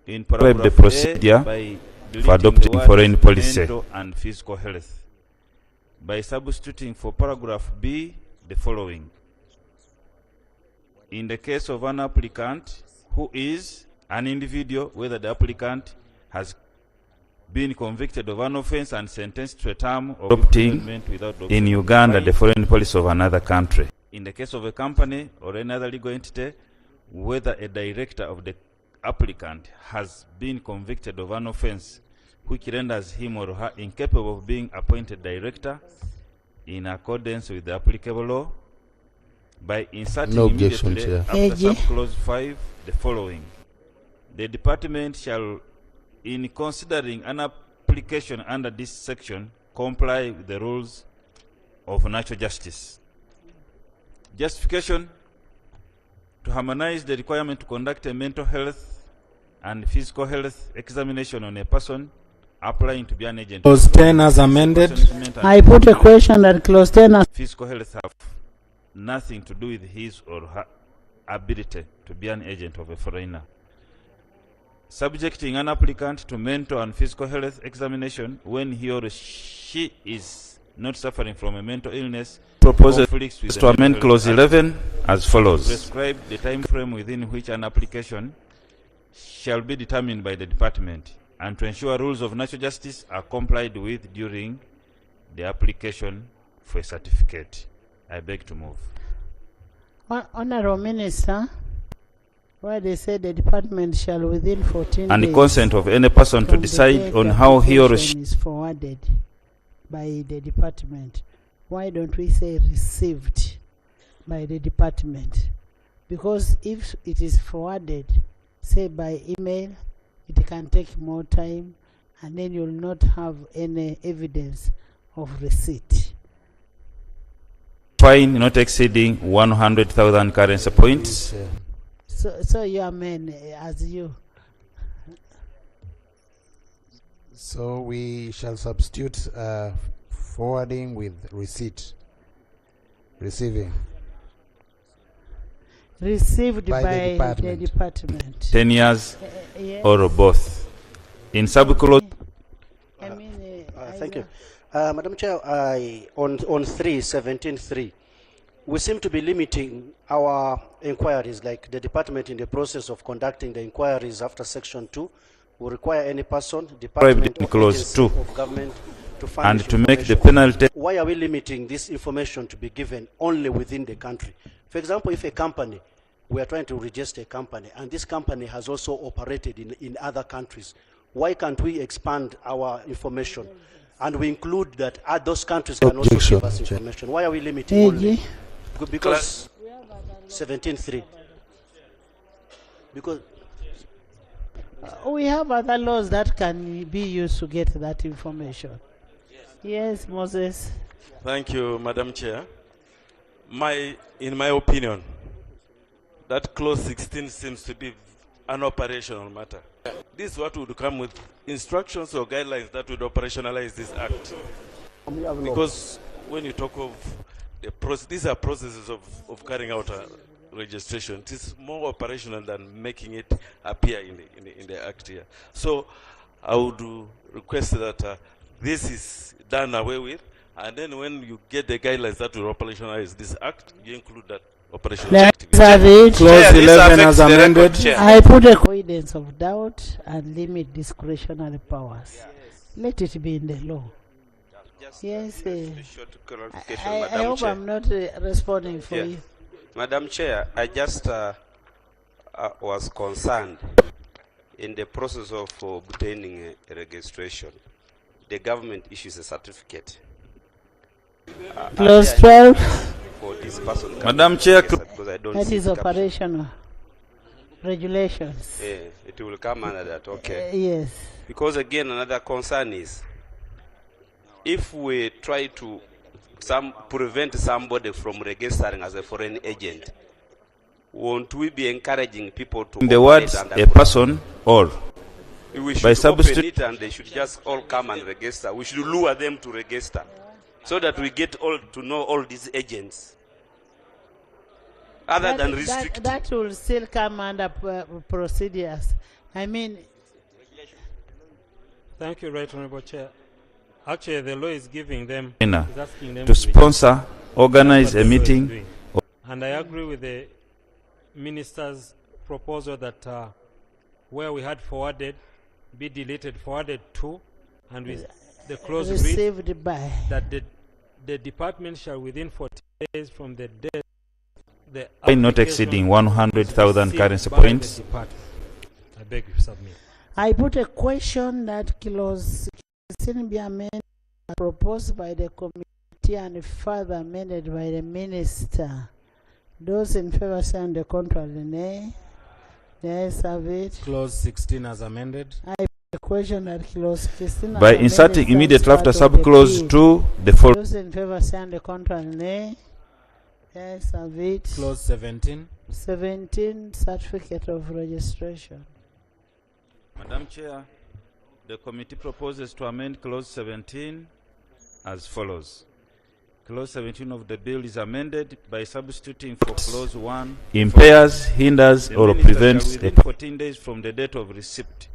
[SPEAKER 1] in paragraph
[SPEAKER 2] the procedure
[SPEAKER 1] by
[SPEAKER 2] for adopting foreign policy
[SPEAKER 1] mental and physical health, by substituting for paragraph B the following. In the case of an applicant who is an individual, whether the applicant has been convicted of an offense and sentenced to a term of imprisonment without
[SPEAKER 2] in Uganda the foreign policy of another country.
[SPEAKER 1] In the case of a company or any other legal entity, whether a director of the applicant has been convicted of an offense
[SPEAKER 2] which renders him or her incapable of being appointed director in accordance with the applicable law, by inserting
[SPEAKER 7] No objection,
[SPEAKER 2] immediately
[SPEAKER 7] Chair.
[SPEAKER 2] after subclause 5 the following: the department shall, in considering an application under this section, comply with the rules of natural justice. Justification: to harmonize the requirement to conduct a mental health and physical health examination on a person applying to be an agent.
[SPEAKER 8] Clause 10 as amended.
[SPEAKER 3] I put a question that clause 10 as
[SPEAKER 2] physical health have nothing to do with his or her ability to be an agent of a foreigner. Subjecting an applicant to mental and physical health examination when he or she is not suffering from a mental illness proposes conflicts with to the amend Mental clause Health Act 11 as follows. Prescribe the time frame within which an application shall be determined by the department, and to ensure rules of natural justice are complied with during the application for a certificate. I beg to move.
[SPEAKER 3] Honorable Minister, where they say the department shall within 14
[SPEAKER 2] and
[SPEAKER 3] days
[SPEAKER 2] the consent of any person to
[SPEAKER 3] from the
[SPEAKER 2] decide
[SPEAKER 3] date
[SPEAKER 2] on
[SPEAKER 3] the
[SPEAKER 2] how he or
[SPEAKER 3] application
[SPEAKER 2] she
[SPEAKER 3] is forwarded by the department. Why don't we say received by the department? Because if it is forwarded, say by email, it can take more time, and then you'll not have any evidence of receipt.
[SPEAKER 2] fine not exceeding 100,000 currency points.
[SPEAKER 3] So you amend as you.
[SPEAKER 7] So we shall substitute forwarding with receipt. Receiving.
[SPEAKER 3] Received by
[SPEAKER 7] the
[SPEAKER 3] the department.
[SPEAKER 2] 10 years
[SPEAKER 3] Yes.
[SPEAKER 2] or both. In subclause
[SPEAKER 12] Thank you. Madam Chair, on 17.3, we seem to be limiting our inquiries, like the department in the process of conducting the inquiries after Section 2 will require any person, department, or
[SPEAKER 2] clause
[SPEAKER 12] agency
[SPEAKER 2] 2
[SPEAKER 12] of government to furnish
[SPEAKER 2] and to make the
[SPEAKER 12] information.
[SPEAKER 2] penalty.
[SPEAKER 12] Why are we limiting this information to be given only within the country? For example, if a company, we are trying to register a company, and this company has also operated in other countries, why can't we expand our information? And we include that those countries can also give us information. Why are we limiting only? Because 17.3. Because
[SPEAKER 3] we have other laws that can be used to get that information. Yes, Moses.
[SPEAKER 11] Thank you, Madam Chair. In my opinion, that clause 16 seems to be an operational matter. This is what would come with instructions or guidelines that would operationalize this act. Because when you talk of the process, these are processes of carrying out a registration. It is more operational than making it appear in the act here. So I would request that this is done away with, and then when you get the guidelines that will operationalize this act, you include that operational activity.
[SPEAKER 8] Clause 11 as amended.
[SPEAKER 3] I put a avoidance of doubt and limit discretionary powers. Let it be in the law. Yes. I hope
[SPEAKER 13] Chair.
[SPEAKER 3] I'm not responding for you.
[SPEAKER 13] Madam Chair, I just was concerned in the process of obtaining a registration. The government issues a certificate.
[SPEAKER 3] Clause 12.
[SPEAKER 13] For this person.
[SPEAKER 2] Madam Chair,
[SPEAKER 13] because I don't
[SPEAKER 3] That
[SPEAKER 13] see
[SPEAKER 3] is
[SPEAKER 13] the caption.
[SPEAKER 3] operational regulations.
[SPEAKER 13] It will come under that, okay.
[SPEAKER 3] Yes.
[SPEAKER 13] Because again, another concern is, if we try to prevent somebody from registering as a foreign agent, won't we be encouraging people to
[SPEAKER 2] in the
[SPEAKER 13] operate
[SPEAKER 2] words
[SPEAKER 13] under
[SPEAKER 2] a person or
[SPEAKER 13] we
[SPEAKER 2] by
[SPEAKER 13] should open
[SPEAKER 2] substitute
[SPEAKER 13] it and they should just all come and register. We should lure them to register so that we get all to know all these agents. Other than restricting.
[SPEAKER 3] That will still come under procedures. I mean.
[SPEAKER 4] Thank you, Right Honorable Chair. Actually, the law is giving them, is asking them
[SPEAKER 2] to sponsor, organize a meeting.
[SPEAKER 4] And I agree with the minister's proposal that where we had forwarded, be deleted, forwarded to, and with the clause
[SPEAKER 3] received
[SPEAKER 4] read
[SPEAKER 3] by
[SPEAKER 4] that the department shall within 40 days from the date the
[SPEAKER 2] not exceeding 100,000 currency
[SPEAKER 4] by the
[SPEAKER 2] points.
[SPEAKER 4] department. I beg you submit.
[SPEAKER 3] I put a question that clause 16 be amended proposed by the committee and further amended by the minister. Those in favor say on the contrary, nay. The ayes have it.
[SPEAKER 8] Clause 16 as amended.
[SPEAKER 3] I put a question that clause 16
[SPEAKER 2] By inserting immediately after subclause 2, the following.
[SPEAKER 3] Those in favor say on the contrary, nay. The ayes have it.
[SPEAKER 8] Clause 17.
[SPEAKER 3] 17, certificate of registration.
[SPEAKER 2] Madam Chair, the committee proposes to amend clause 17 as follows. Clause 17 of the bill is amended by substituting for clause 1. Impairs, hinders, or prevents within 14 days from the date of receipt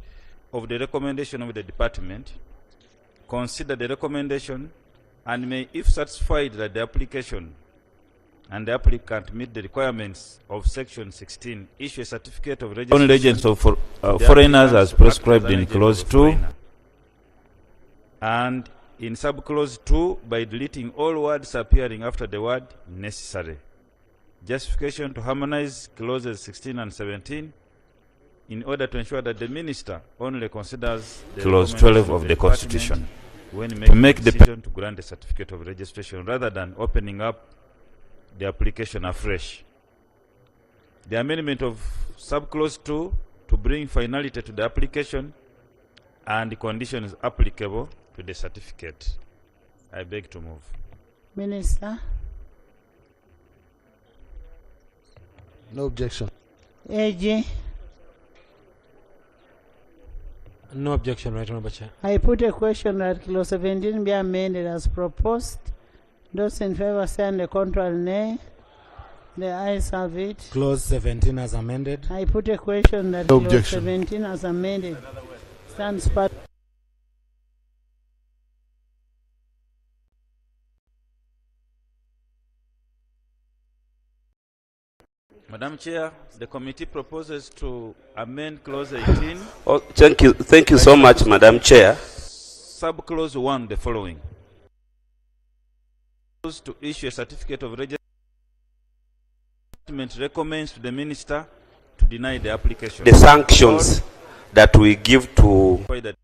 [SPEAKER 2] of the recommendation of the department, consider the recommendation, and may, if satisfied that the application and the applicant meet the requirements of section 16, issue a certificate of registration. Only agents of foreigners as prescribed in clause 2. And in subclause 2, by deleting all words appearing after the word necessary. Justification to harmonize clauses 16 and 17 in order to ensure that the minister only considers the clause 12 of the Constitution when to make the decision to grant the certificate of registration rather than opening up the application afresh. The amendment of subclause 2 to bring finality to the application and the conditions applicable to the certificate. I beg to move.
[SPEAKER 3] Minister.
[SPEAKER 7] No objection.
[SPEAKER 3] AG.
[SPEAKER 8] No objection, right, Honorable Chair.
[SPEAKER 3] I put a question that clause 17 be amended as proposed. Those in favor say on the contrary, nay. The ayes have it.
[SPEAKER 8] Clause 17 as amended.
[SPEAKER 3] I put a question that
[SPEAKER 7] No
[SPEAKER 3] clause
[SPEAKER 7] objection.
[SPEAKER 3] 17 as amended stands part.
[SPEAKER 2] Madam Chair, the committee proposes to amend clause 18.
[SPEAKER 13] Oh, thank you so much, Madam Chair.
[SPEAKER 2] Subclause 1, the following. To issue a certificate of registration, recommends to the minister to deny the application.
[SPEAKER 13] The sanctions that we give to
[SPEAKER 2] the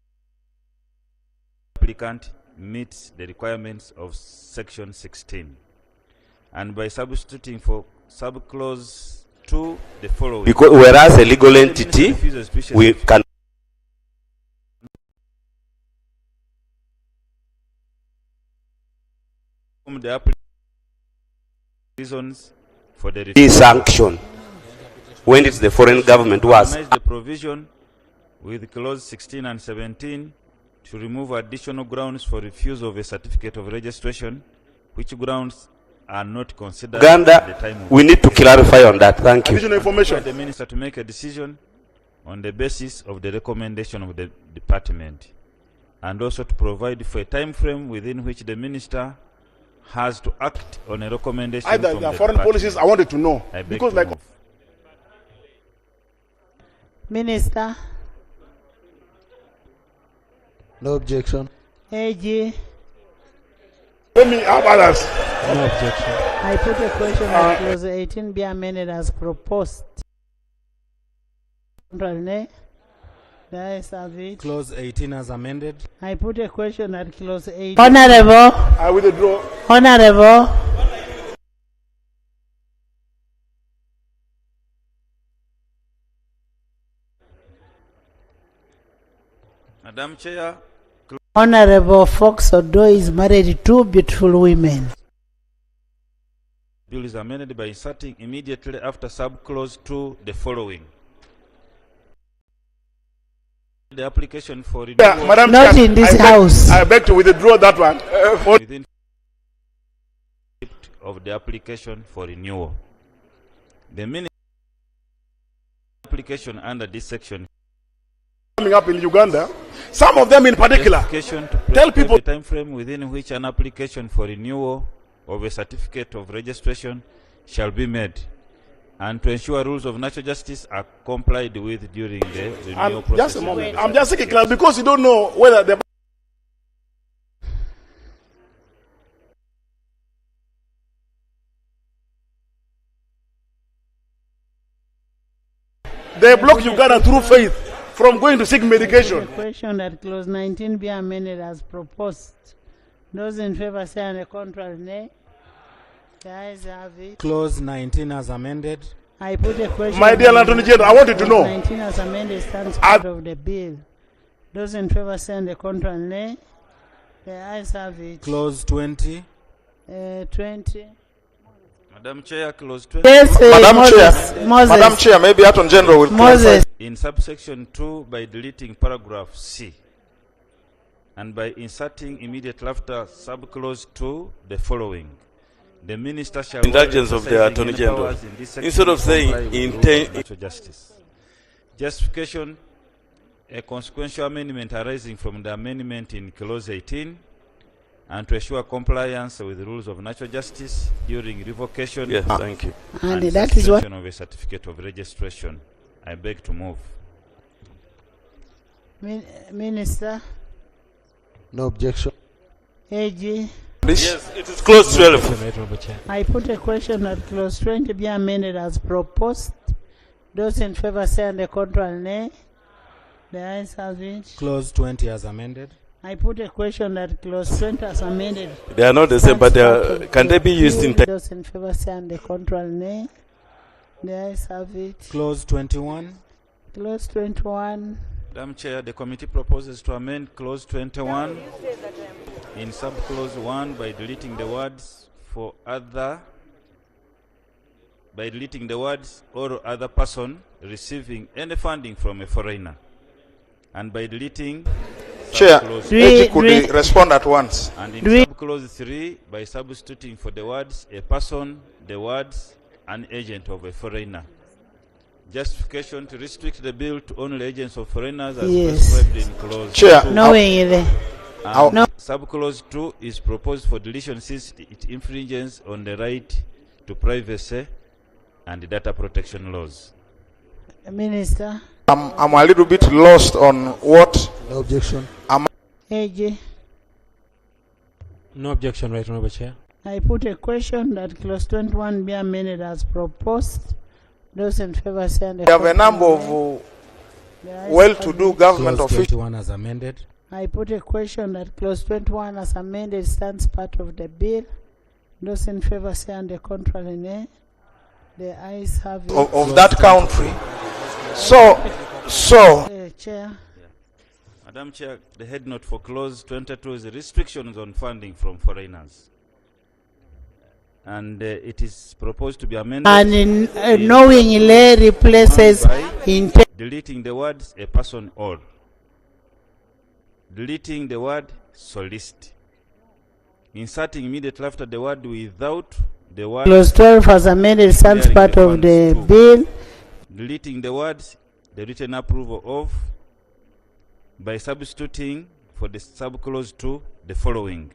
[SPEAKER 2] applicant meets the requirements of section 16. And by substituting for subclause 2, the following.
[SPEAKER 13] Because whereas a legal entity, we can
[SPEAKER 2] the reasons for the
[SPEAKER 13] sanction when it's the foreign government was
[SPEAKER 2] the provision with clause 16 and 17 to remove additional grounds for refusal of a certificate of registration, which grounds are not considered
[SPEAKER 13] Uganda.
[SPEAKER 2] At the time of
[SPEAKER 13] We need to clarify on that. Thank you.
[SPEAKER 6] Additional information.
[SPEAKER 2] The minister to make a decision on the basis of the recommendation of the department, and also to provide for a time frame within which the minister has to act on a recommendation.
[SPEAKER 6] Either
[SPEAKER 2] from
[SPEAKER 6] the
[SPEAKER 2] the
[SPEAKER 6] foreign
[SPEAKER 2] department.
[SPEAKER 6] policies, I wanted to know.
[SPEAKER 2] I beg
[SPEAKER 6] Because
[SPEAKER 2] to
[SPEAKER 6] like
[SPEAKER 2] move.
[SPEAKER 3] Minister.
[SPEAKER 7] No objection.
[SPEAKER 3] AG.
[SPEAKER 6] Let me have others.
[SPEAKER 8] No objection.
[SPEAKER 3] I put a question that clause 18 be amended as proposed. Nay. The ayes have it.
[SPEAKER 8] Clause 18 as amended.
[SPEAKER 3] I put a question that clause 18.
[SPEAKER 6] I withdraw.
[SPEAKER 3] Honorable.
[SPEAKER 2] Madam Chair,
[SPEAKER 3] Honorable Fox Odo is married to 2 beautiful women.
[SPEAKER 2] bill is amended by inserting immediately after subclause 2 the following. The application for renewal.
[SPEAKER 6] Yeah, Madam
[SPEAKER 3] Not
[SPEAKER 6] Chair,
[SPEAKER 3] in this
[SPEAKER 6] I beg-
[SPEAKER 3] house.
[SPEAKER 6] I beg to withdraw that one.
[SPEAKER 2] Within of the application for renewal. The minute application under this section
[SPEAKER 6] Coming up in Uganda, some of them in particular,
[SPEAKER 2] Justification to
[SPEAKER 6] tell
[SPEAKER 2] prescribe
[SPEAKER 6] people
[SPEAKER 2] the time frame within which an application for renewal of a certificate of registration shall be made, and to ensure rules of natural justice are complied with during the renewal process.
[SPEAKER 6] just a moment. I'm just taking class because you don't know whether the they block Uganda through faith. from going to seek medication.
[SPEAKER 3] The question that clause 19 be amended as proposed. Those in favor say on the contrary, nay. The ayes have it.
[SPEAKER 8] Clause 19 as amended.
[SPEAKER 3] I put a question.
[SPEAKER 6] My dear Attorney General, I want you to know.
[SPEAKER 3] 19 as amended stands part of the bill. Those in favor say on the contrary, nay. The ayes have it.
[SPEAKER 8] Clause 20.
[SPEAKER 3] 20.
[SPEAKER 2] Madam Chair, clause 20.
[SPEAKER 3] Yes,
[SPEAKER 10] Madam Chair, maybe Attorney General will clarify.
[SPEAKER 2] In subsection 2, by deleting paragraph C, and by inserting immediately after subclause 2 the following. The minister shall
[SPEAKER 11] Indulgence of the Attorney General. Instead of saying intent
[SPEAKER 2] justice. Justification: a consequential amendment arising from the amendment in clause 18, and to assure compliance with the rules of natural justice during revocation.
[SPEAKER 11] Yes, thank you.
[SPEAKER 3] And that is what
[SPEAKER 2] of a certificate of registration. I beg to move.
[SPEAKER 3] Minister.
[SPEAKER 7] No objection.
[SPEAKER 3] AG.
[SPEAKER 11] Yes, it is clause 12.
[SPEAKER 3] I put a question that clause 20 be amended as proposed. Those in favor say on the contrary, nay. The ayes have it.
[SPEAKER 8] Clause 20 as amended.
[SPEAKER 3] I put a question that clause 20 as amended.
[SPEAKER 11] They are not the same, but can they be used in time?
[SPEAKER 3] Those in favor say on the contrary, nay. The ayes have it.
[SPEAKER 8] Clause 21.
[SPEAKER 3] Clause 21.
[SPEAKER 2] Madam Chair, the committee proposes to amend clause 21 in subclause 1 by deleting the words for other, by deleting the words or other person receiving any funding from a foreigner, and by deleting
[SPEAKER 10] Chair, AG could respond at once.
[SPEAKER 2] And in subclause 3 by substituting for the words a person the words an agent of a foreigner. Justification: to restrict the bill to only agents of foreigners as prescribed in clause
[SPEAKER 10] Chair,
[SPEAKER 2] 2.
[SPEAKER 3] Knowingly.
[SPEAKER 2] No. Subclause 2 is proposed for deletion since it infringes on the right to privacy and data protection laws.
[SPEAKER 3] Minister.
[SPEAKER 10] I'm a little bit lost on what.
[SPEAKER 7] No objection.
[SPEAKER 3] AG.
[SPEAKER 8] No objection, right, Honorable Chair.
[SPEAKER 3] I put a question that clause 21 be amended as proposed. Those in favor say on the
[SPEAKER 10] We have a number of well-to-do government
[SPEAKER 8] Clause
[SPEAKER 10] officials.
[SPEAKER 8] 21 as amended.
[SPEAKER 3] I put a question that clause 21 as amended stands part of the bill. Those in favor say on the contrary, nay. The ayes have it.
[SPEAKER 10] Of that country. So
[SPEAKER 3] Chair.
[SPEAKER 2] Madam Chair, the head note for clause 22 is restrictions on funding from foreigners. And it is proposed to be amended.
[SPEAKER 3] And in knowingly replaces intent.
[SPEAKER 2] Deleting the words a person or. Deleting the word solicit. Inserting immediately after the word without the word.
[SPEAKER 3] Clause 12 as amended stands part of the bill.
[SPEAKER 2] Deleting the words the written approval of by substituting for the subclause 2 the following.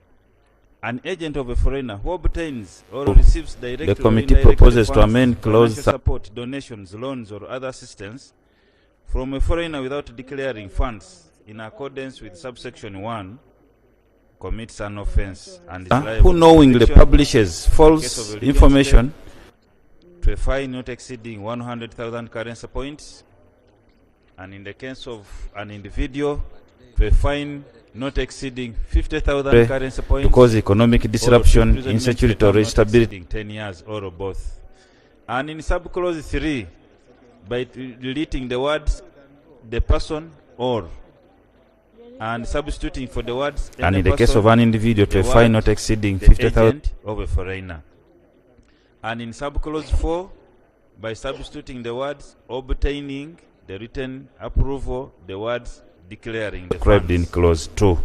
[SPEAKER 2] An agent of a foreigner who obtains or receives direct the committee proposes to amend clause support, donations, loans, or other assistance from a foreigner without declaring funds in accordance with subsection 1 commits an offense and is liable who knowingly publishes false information to a fine not exceeding 100,000 currency points, and in the case of an individual to a fine not exceeding 50,000 currency points to cause economic disruption, insecurity, or instability 10 years or both. And in subclause 3, by deleting the words the person or, and substituting for the words and in the case of an individual to a fine not exceeding 50,000 of a foreigner. And in subclause 4, by substituting the words obtaining the written approval, the words declaring the described in clause 2.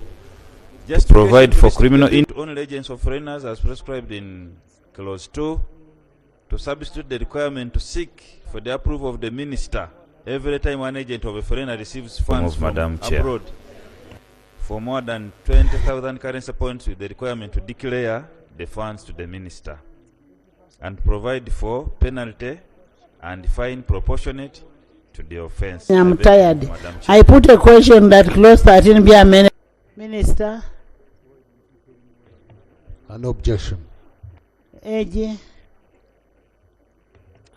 [SPEAKER 2] Just to provide for criminal only agents of foreigners as prescribed in clause 2, to substitute the requirement to seek for the approval of the minister every time an agent of a foreigner receives funds from Madam Chair. abroad for more than 20,000 currency points, with the requirement to declare the funds to the minister, and provide for penalty and fine proportionate to the offense.
[SPEAKER 3] I'm tired. I put a question that clause 13 be amended. Minister.
[SPEAKER 7] An objection.
[SPEAKER 3] AG.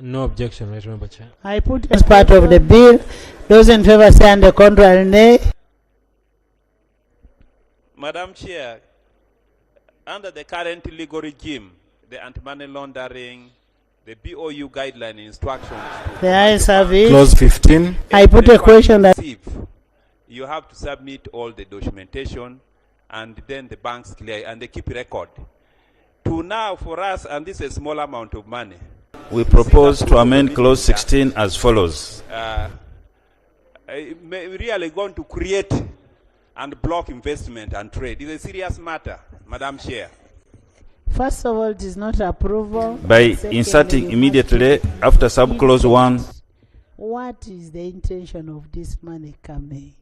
[SPEAKER 8] No objection, right, Member Chair.
[SPEAKER 3] I put as part of the bill. Those in favor say and the contrary nay.
[SPEAKER 1] Madam Chair, under the current legal regime, the anti-money laundering, the BOU guideline instructions.
[SPEAKER 3] The ayes have it.
[SPEAKER 2] Clause 15.
[SPEAKER 3] I put a question that
[SPEAKER 1] you have to submit all the documentation, and then the banks clear and they keep record. To now, for us, and this is a small amount of money.
[SPEAKER 2] We propose to amend clause 16 as follows.
[SPEAKER 1] Really going to create and block investment and trade. It's a serious matter, Madam Chair.
[SPEAKER 3] first of all, it is not approval.
[SPEAKER 2] By
[SPEAKER 3] Secondly,
[SPEAKER 2] inserting
[SPEAKER 3] you
[SPEAKER 2] immediately
[SPEAKER 3] have to
[SPEAKER 2] after subclause 1.
[SPEAKER 3] What is the intention of this money coming?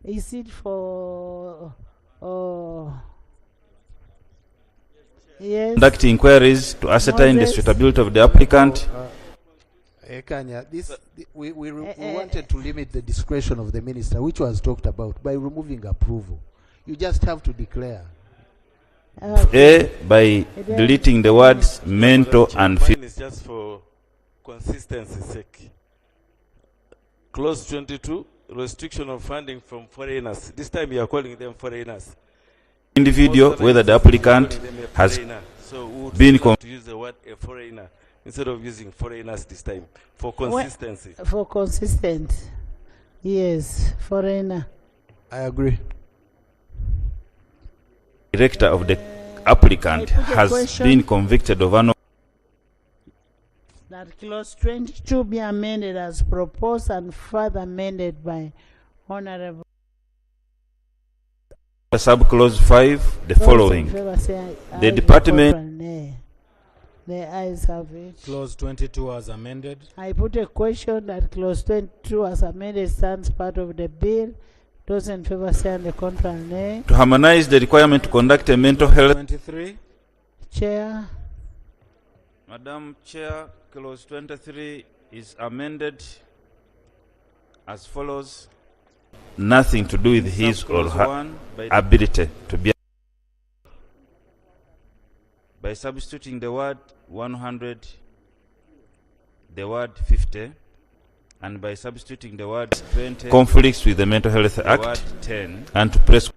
[SPEAKER 3] Is it for yes,
[SPEAKER 2] Conduct inquiries to ascertain the
[SPEAKER 3] Moses?
[SPEAKER 2] suitability of the applicant.
[SPEAKER 7] Kanya, we wanted to limit the discretion of the minister, which was talked about, by removing approval. You just have to declare.
[SPEAKER 2] A, by deleting the words mental and
[SPEAKER 11] Mine is just for consistency's sake. Clause 22, restriction of funding from foreigners. This time you are calling them foreigners.
[SPEAKER 2] individual, whether the applicant has
[SPEAKER 11] so we would
[SPEAKER 2] been
[SPEAKER 11] like to use the word a foreigner instead of using foreigners this time for consistency.
[SPEAKER 3] For consistent. Yes, foreigner.
[SPEAKER 7] I agree.
[SPEAKER 2] director of the applicant has
[SPEAKER 3] question.
[SPEAKER 2] been convicted of an
[SPEAKER 3] That clause 22 be amended as proposed and further amended by Honorable.
[SPEAKER 2] subclause 5 the
[SPEAKER 3] Those in
[SPEAKER 2] following.
[SPEAKER 3] favor say aye,
[SPEAKER 2] The department
[SPEAKER 3] contrary, nay. The ayes have it.
[SPEAKER 8] Clause 22 as amended.
[SPEAKER 3] I put a question that clause 22 as amended stands part of the bill. Those in favor say and the contrary, nay.
[SPEAKER 2] to harmonize the requirement to conduct a mental health.
[SPEAKER 8] 23.
[SPEAKER 3] Chair.
[SPEAKER 2] Madam Chair, clause 23 is amended as follows. Nothing to do with his or her ability to be. By substituting the word 100, the word 50, and by substituting the word 20, conflicts with the Mental Health
[SPEAKER 1] the
[SPEAKER 2] Act,
[SPEAKER 1] word 10,
[SPEAKER 2] and to press.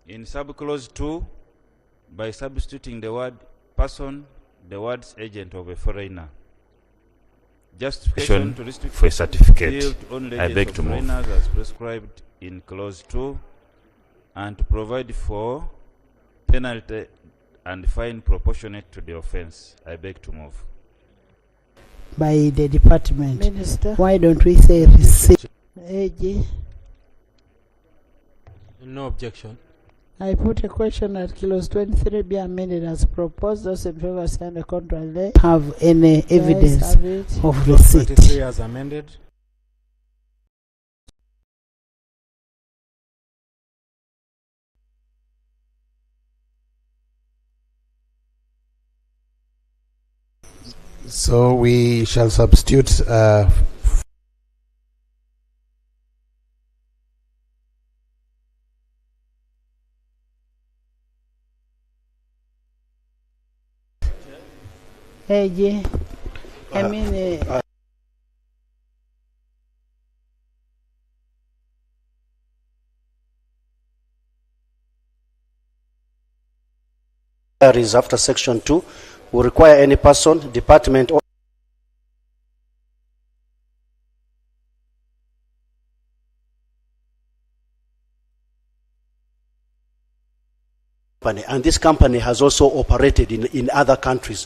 [SPEAKER 2] In subclause 2, by substituting the word person, the words agent of a foreigner. Justification to restrict for a certificate.
[SPEAKER 1] field only
[SPEAKER 2] I
[SPEAKER 1] agents
[SPEAKER 2] beg
[SPEAKER 1] of
[SPEAKER 2] to move.
[SPEAKER 1] foreigners as prescribed in clause 2, and to provide for penalty and fine proportionate to the offense. I beg to move.
[SPEAKER 3] By the department.
[SPEAKER 5] Minister.
[SPEAKER 3] Why don't we say receipt? AG.
[SPEAKER 8] No objection.
[SPEAKER 3] I put a question that clause 23 be amended as proposed. Those in favor say and the contrary, nay. Have any evidence of
[SPEAKER 8] Clause
[SPEAKER 3] receipt?
[SPEAKER 8] 23 as amended.
[SPEAKER 7] So we shall substitute
[SPEAKER 3] AG. I mean,
[SPEAKER 12] is after section 2 will require any person, department or company, and this company has also operated in other countries.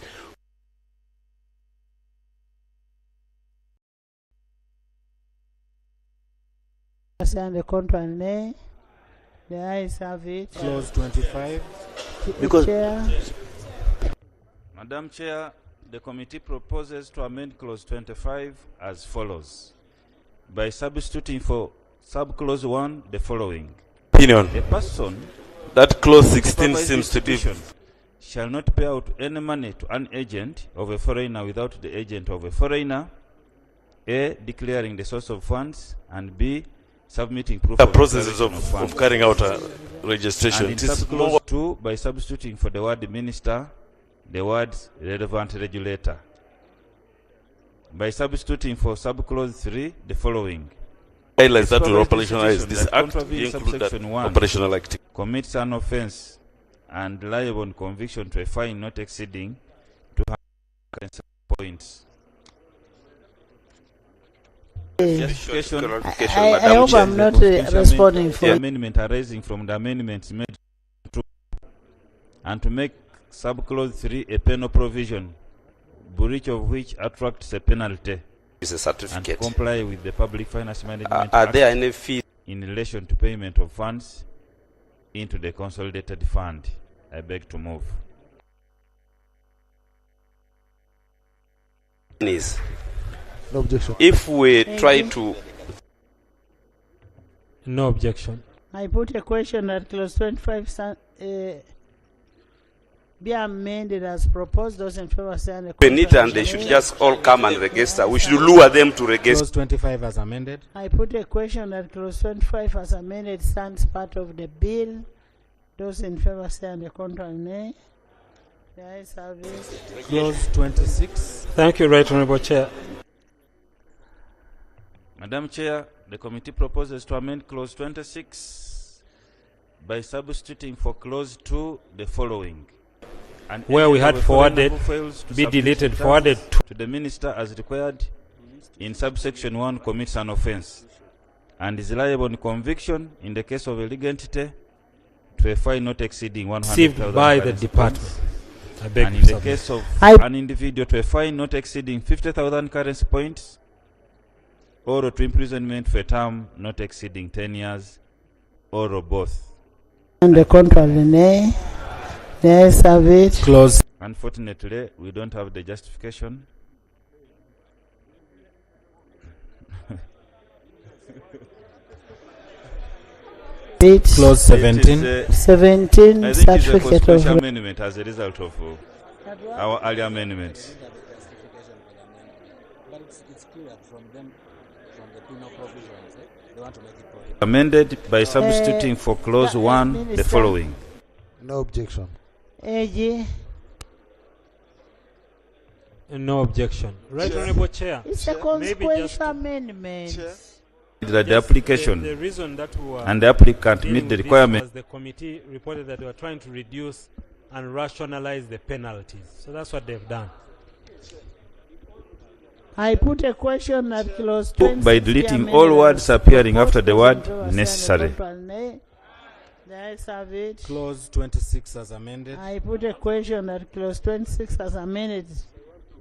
[SPEAKER 3] say and the contrary, nay. The ayes have it.
[SPEAKER 8] Clause 25.
[SPEAKER 12] Because
[SPEAKER 3] Chair.
[SPEAKER 2] Madam Chair, the committee proposes to amend clause 25 as follows. By substituting for subclause 1 the following.
[SPEAKER 11] Opinion.
[SPEAKER 2] A person
[SPEAKER 11] That clause 16
[SPEAKER 2] supervised
[SPEAKER 11] seems to be
[SPEAKER 2] institution shall not pay out any money to an agent of a foreigner without the agent of a foreigner, A, declaring the source of funds, and B, submitting proof
[SPEAKER 11] the
[SPEAKER 2] of
[SPEAKER 11] processes
[SPEAKER 2] declaration
[SPEAKER 11] of
[SPEAKER 2] funds.
[SPEAKER 11] carrying out a registration.
[SPEAKER 2] And in
[SPEAKER 11] It is
[SPEAKER 2] subclause
[SPEAKER 11] more
[SPEAKER 2] 2, by substituting for the word minister, the words relevant regulator. by substituting for subclause 3 the following.
[SPEAKER 11] Highlights that will
[SPEAKER 2] provides
[SPEAKER 11] operationalize this
[SPEAKER 2] that
[SPEAKER 11] act,
[SPEAKER 2] contravenes
[SPEAKER 11] include that
[SPEAKER 2] subsection 1
[SPEAKER 11] operational activity.
[SPEAKER 2] commits an offense and liable on conviction to a fine not exceeding 200 points.
[SPEAKER 3] I hope I'm not responding for
[SPEAKER 2] amendment arising from the amendments made to and to make subclause 3 a penal provision, breach of which attracts a penalty.
[SPEAKER 13] Is a certificate.
[SPEAKER 2] And comply with the Public Finance Management
[SPEAKER 13] Are
[SPEAKER 2] Act
[SPEAKER 13] there any fees
[SPEAKER 2] in relation to payment of funds into the consolidated fund? I beg to move.
[SPEAKER 7] No objection.
[SPEAKER 13] If we try to...
[SPEAKER 8] No objection.
[SPEAKER 3] I put a question that clause 25 be amended as proposed. Those in favor say aye.
[SPEAKER 13] Benita, and they should just all come and register. We should lure them to register.
[SPEAKER 8] Clause 25 as amended.
[SPEAKER 3] I put a question that clause 25 as amended stands part of the bill. Those in favor say aye, contrary nay. The ayes have it.
[SPEAKER 8] Clause 26. Thank you, Right Honourable Chair.
[SPEAKER 2] Madam Chair, the committee proposes to amend clause 26 by substituting for clause 2 the following.
[SPEAKER 8] Where we had forwarded, be deleted, forwarded
[SPEAKER 2] to the minister as required in subsection 1 commits an offense and is liable on conviction in the case of a legal entity to a fine not exceeding 100,000
[SPEAKER 8] received by the department. I beg
[SPEAKER 2] and in the case of an individual to a fine not exceeding 50,000 currency points or to imprisonment for a term not exceeding 10 years or both.
[SPEAKER 3] And the contrary nay. The ayes have it.
[SPEAKER 8] Clause.
[SPEAKER 2] Unfortunately, we don't have the justification.
[SPEAKER 8] Clause 17.
[SPEAKER 3] 17
[SPEAKER 2] I think
[SPEAKER 3] certificate
[SPEAKER 2] it's a
[SPEAKER 3] of
[SPEAKER 2] special amendment as a result of our earlier amendments.
[SPEAKER 14] But it's clear from them, from the penal provisions, they want to make it prohibited.
[SPEAKER 2] Amended by substituting for clause 1 the
[SPEAKER 3] Minister.
[SPEAKER 2] following.
[SPEAKER 7] No objection.
[SPEAKER 3] AG.
[SPEAKER 8] No objection. Right Honourable Chair.
[SPEAKER 3] It's a consequential amendment.
[SPEAKER 2] That the application
[SPEAKER 8] the reason that we were
[SPEAKER 2] and the applicant
[SPEAKER 8] dealing
[SPEAKER 2] meet the
[SPEAKER 8] with this
[SPEAKER 2] requirement.
[SPEAKER 8] was the committee reported that they were trying to reduce and rationalize the penalties. So that's what they've done.
[SPEAKER 3] I put a question at clause 20
[SPEAKER 2] by deleting all words appearing after the word necessary.
[SPEAKER 3] The ayes have it.
[SPEAKER 8] Clause 26 as amended.
[SPEAKER 3] I put a question at clause 26 as amended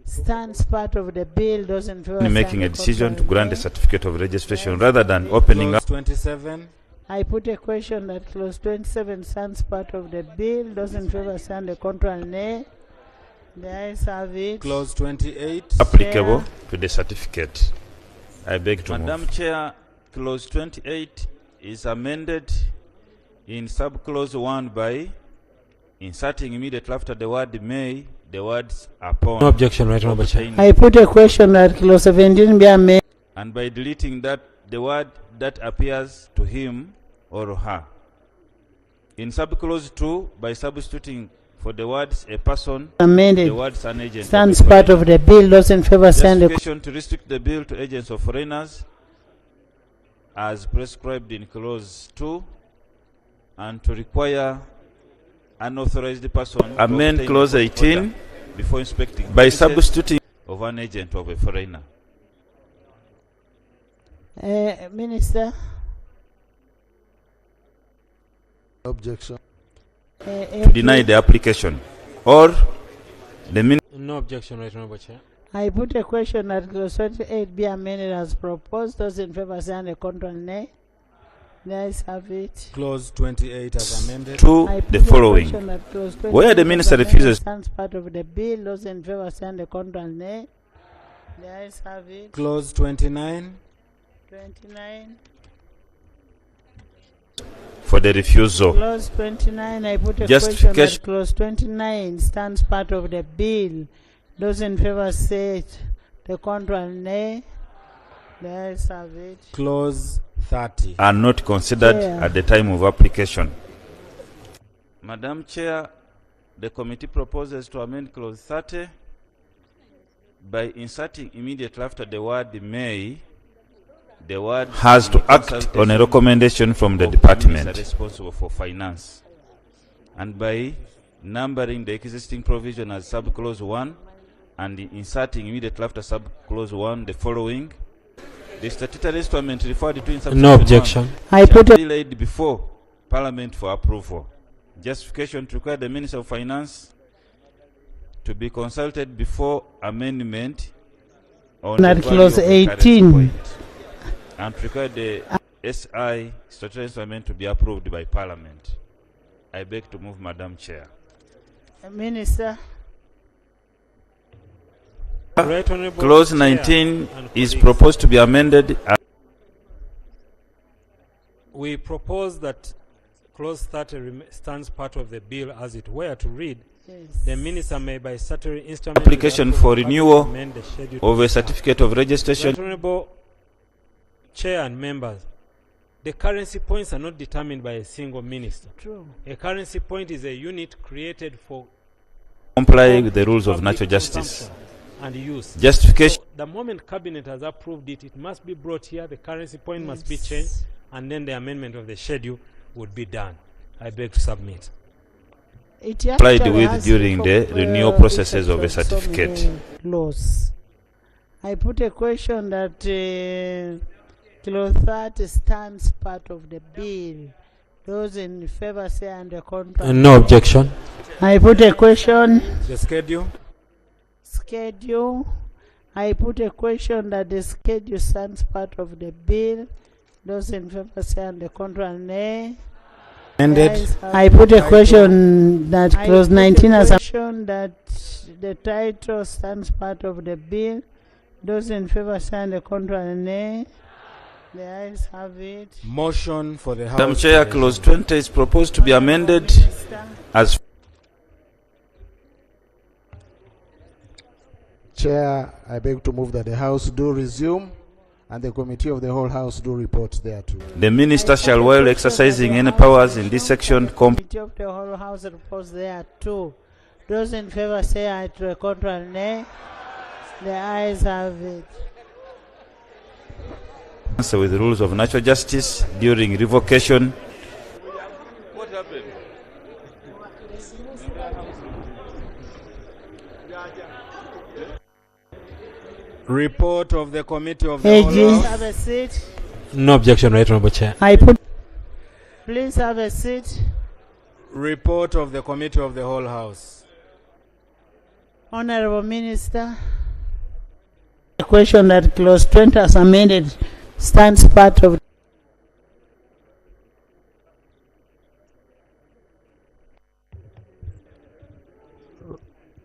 [SPEAKER 3] stands part of the bill. Those in favor
[SPEAKER 2] Making a decision to grant a
[SPEAKER 3] nay.
[SPEAKER 2] certificate of registration rather than opening
[SPEAKER 8] Clause
[SPEAKER 2] up.
[SPEAKER 8] 27.
[SPEAKER 3] I put a question that clause 27 stands part of the bill. Those in favor stand the contrary nay. The ayes have it.
[SPEAKER 8] Clause 28.
[SPEAKER 2] Applicable to the certificate. I beg to Madam move. Chair, clause 28 is amended in subclause 1 by inserting immediately after the word may the words upon.
[SPEAKER 8] No objection, Right Honourable Chair.
[SPEAKER 3] I put a question that clause 17 be amended.
[SPEAKER 2] And by deleting that the word that appears to him or her. In subclause 2 by substituting for the words a person,
[SPEAKER 3] Amended.
[SPEAKER 2] the words an agent.
[SPEAKER 3] Stands part of the bill. Those in favor stand the
[SPEAKER 2] Justification to restrict the bill to agents of foreigners as prescribed in clause 2 and to require unauthorized person to amend obtain clause a 18 order before inspecting by premises substituting of an agent of a foreigner.
[SPEAKER 3] Minister.
[SPEAKER 7] Objection.
[SPEAKER 2] To deny the application or the
[SPEAKER 8] No objection, Right Honourable Chair.
[SPEAKER 3] I put a question that clause 28 be amended as proposed. Those in favor stand the contrary nay. The ayes have it.
[SPEAKER 8] Clause 28 as amended.
[SPEAKER 2] to
[SPEAKER 3] I
[SPEAKER 2] the
[SPEAKER 3] put a
[SPEAKER 2] following.
[SPEAKER 3] question that clause
[SPEAKER 2] Where the
[SPEAKER 3] 28
[SPEAKER 2] minister
[SPEAKER 3] as amended
[SPEAKER 2] refuses
[SPEAKER 3] stands part of the bill. Those in favor stand the contrary nay. The ayes have it.
[SPEAKER 8] Clause 29.
[SPEAKER 3] 29.
[SPEAKER 2] for the refusal.
[SPEAKER 3] Clause 29, I put a question
[SPEAKER 2] Justification.
[SPEAKER 3] that clause 29 stands part of the bill. Those in favor say it. The contrary nay. The ayes have it.
[SPEAKER 8] Clause 30.
[SPEAKER 2] Are not considered
[SPEAKER 3] Chair.
[SPEAKER 2] at the time of application. Madam Chair, the committee proposes to amend clause 30 by inserting immediately after the word may, the word has to act on a recommendation from the department responsible for finance. And by numbering the existing provision as subclause 1 and inserting immediately after subclause 1 the following: the statutory instrument referred to in subsection
[SPEAKER 8] No objection.
[SPEAKER 2] I put it laid before Parliament for approval. Justification to require the Minister of Finance to be consulted before amendment on
[SPEAKER 3] Not
[SPEAKER 2] the
[SPEAKER 3] clause
[SPEAKER 2] value of the
[SPEAKER 3] 18.
[SPEAKER 2] currency point, and to require the SI statutory instrument to be approved by Parliament. I beg to move, Madam Chair.
[SPEAKER 3] Minister.
[SPEAKER 8] Right Honorable
[SPEAKER 2] Clause
[SPEAKER 8] Chair
[SPEAKER 2] 19
[SPEAKER 8] and
[SPEAKER 2] is
[SPEAKER 8] colleagues.
[SPEAKER 2] proposed to be amended.
[SPEAKER 8] We propose that clause 30 stands part of the bill as it were to read, the minister may by statutory instrument
[SPEAKER 2] Application for renewal
[SPEAKER 8] amend the schedule
[SPEAKER 2] of
[SPEAKER 8] to
[SPEAKER 2] a certificate of registration.
[SPEAKER 8] Right Honorable Chair and members, the currency points are not determined by a single minister.
[SPEAKER 3] True.
[SPEAKER 8] A currency point is a unit created for
[SPEAKER 2] Comply with the rules of
[SPEAKER 8] public
[SPEAKER 2] natural justice.
[SPEAKER 8] consumption and use.
[SPEAKER 2] Justification.
[SPEAKER 8] So the moment cabinet has approved it, it must be brought here, the currency point must be changed, and then the amendment of the schedule would be done. I beg to submit.
[SPEAKER 3] It
[SPEAKER 2] Applied
[SPEAKER 3] actually
[SPEAKER 2] with
[SPEAKER 3] has
[SPEAKER 2] during the renewal processes of a
[SPEAKER 3] effect on so many
[SPEAKER 2] certificate.
[SPEAKER 3] laws. I put a question that clause 30 stands part of the bill. Those in favor say under contrary.
[SPEAKER 8] No objection.
[SPEAKER 3] I put a question.
[SPEAKER 8] The schedule.
[SPEAKER 3] Schedule. I put a question that the schedule stands part of the bill. Those in favor say under contrary nay.
[SPEAKER 8] Ended.
[SPEAKER 3] I put a question that clause 19 has a question that the title stands part of the bill. Those in favor say under contrary nay. The ayes have it.
[SPEAKER 14] Motion for the House.
[SPEAKER 2] Madam Chair, clause 20 is proposed to be amended as
[SPEAKER 7] Chair, I beg to move that the House do resume and the Committee of the whole House do report thereto.
[SPEAKER 2] the minister shall, while exercising any powers in this section,
[SPEAKER 3] Committee of the whole House reports there too. Those in favor say aye, to the contrary nay. The ayes have it.
[SPEAKER 2] answer with the rules of natural justice during revocation.
[SPEAKER 11] What happened?
[SPEAKER 14] Report of the Committee of the whole
[SPEAKER 3] Please
[SPEAKER 14] House.
[SPEAKER 3] have a seat.
[SPEAKER 8] No objection, Right Honorable Chair.
[SPEAKER 3] Please have a seat.
[SPEAKER 14] Report of the Committee of the whole House.
[SPEAKER 3] Honorable Minister. The question that clause 20 as amended stands part of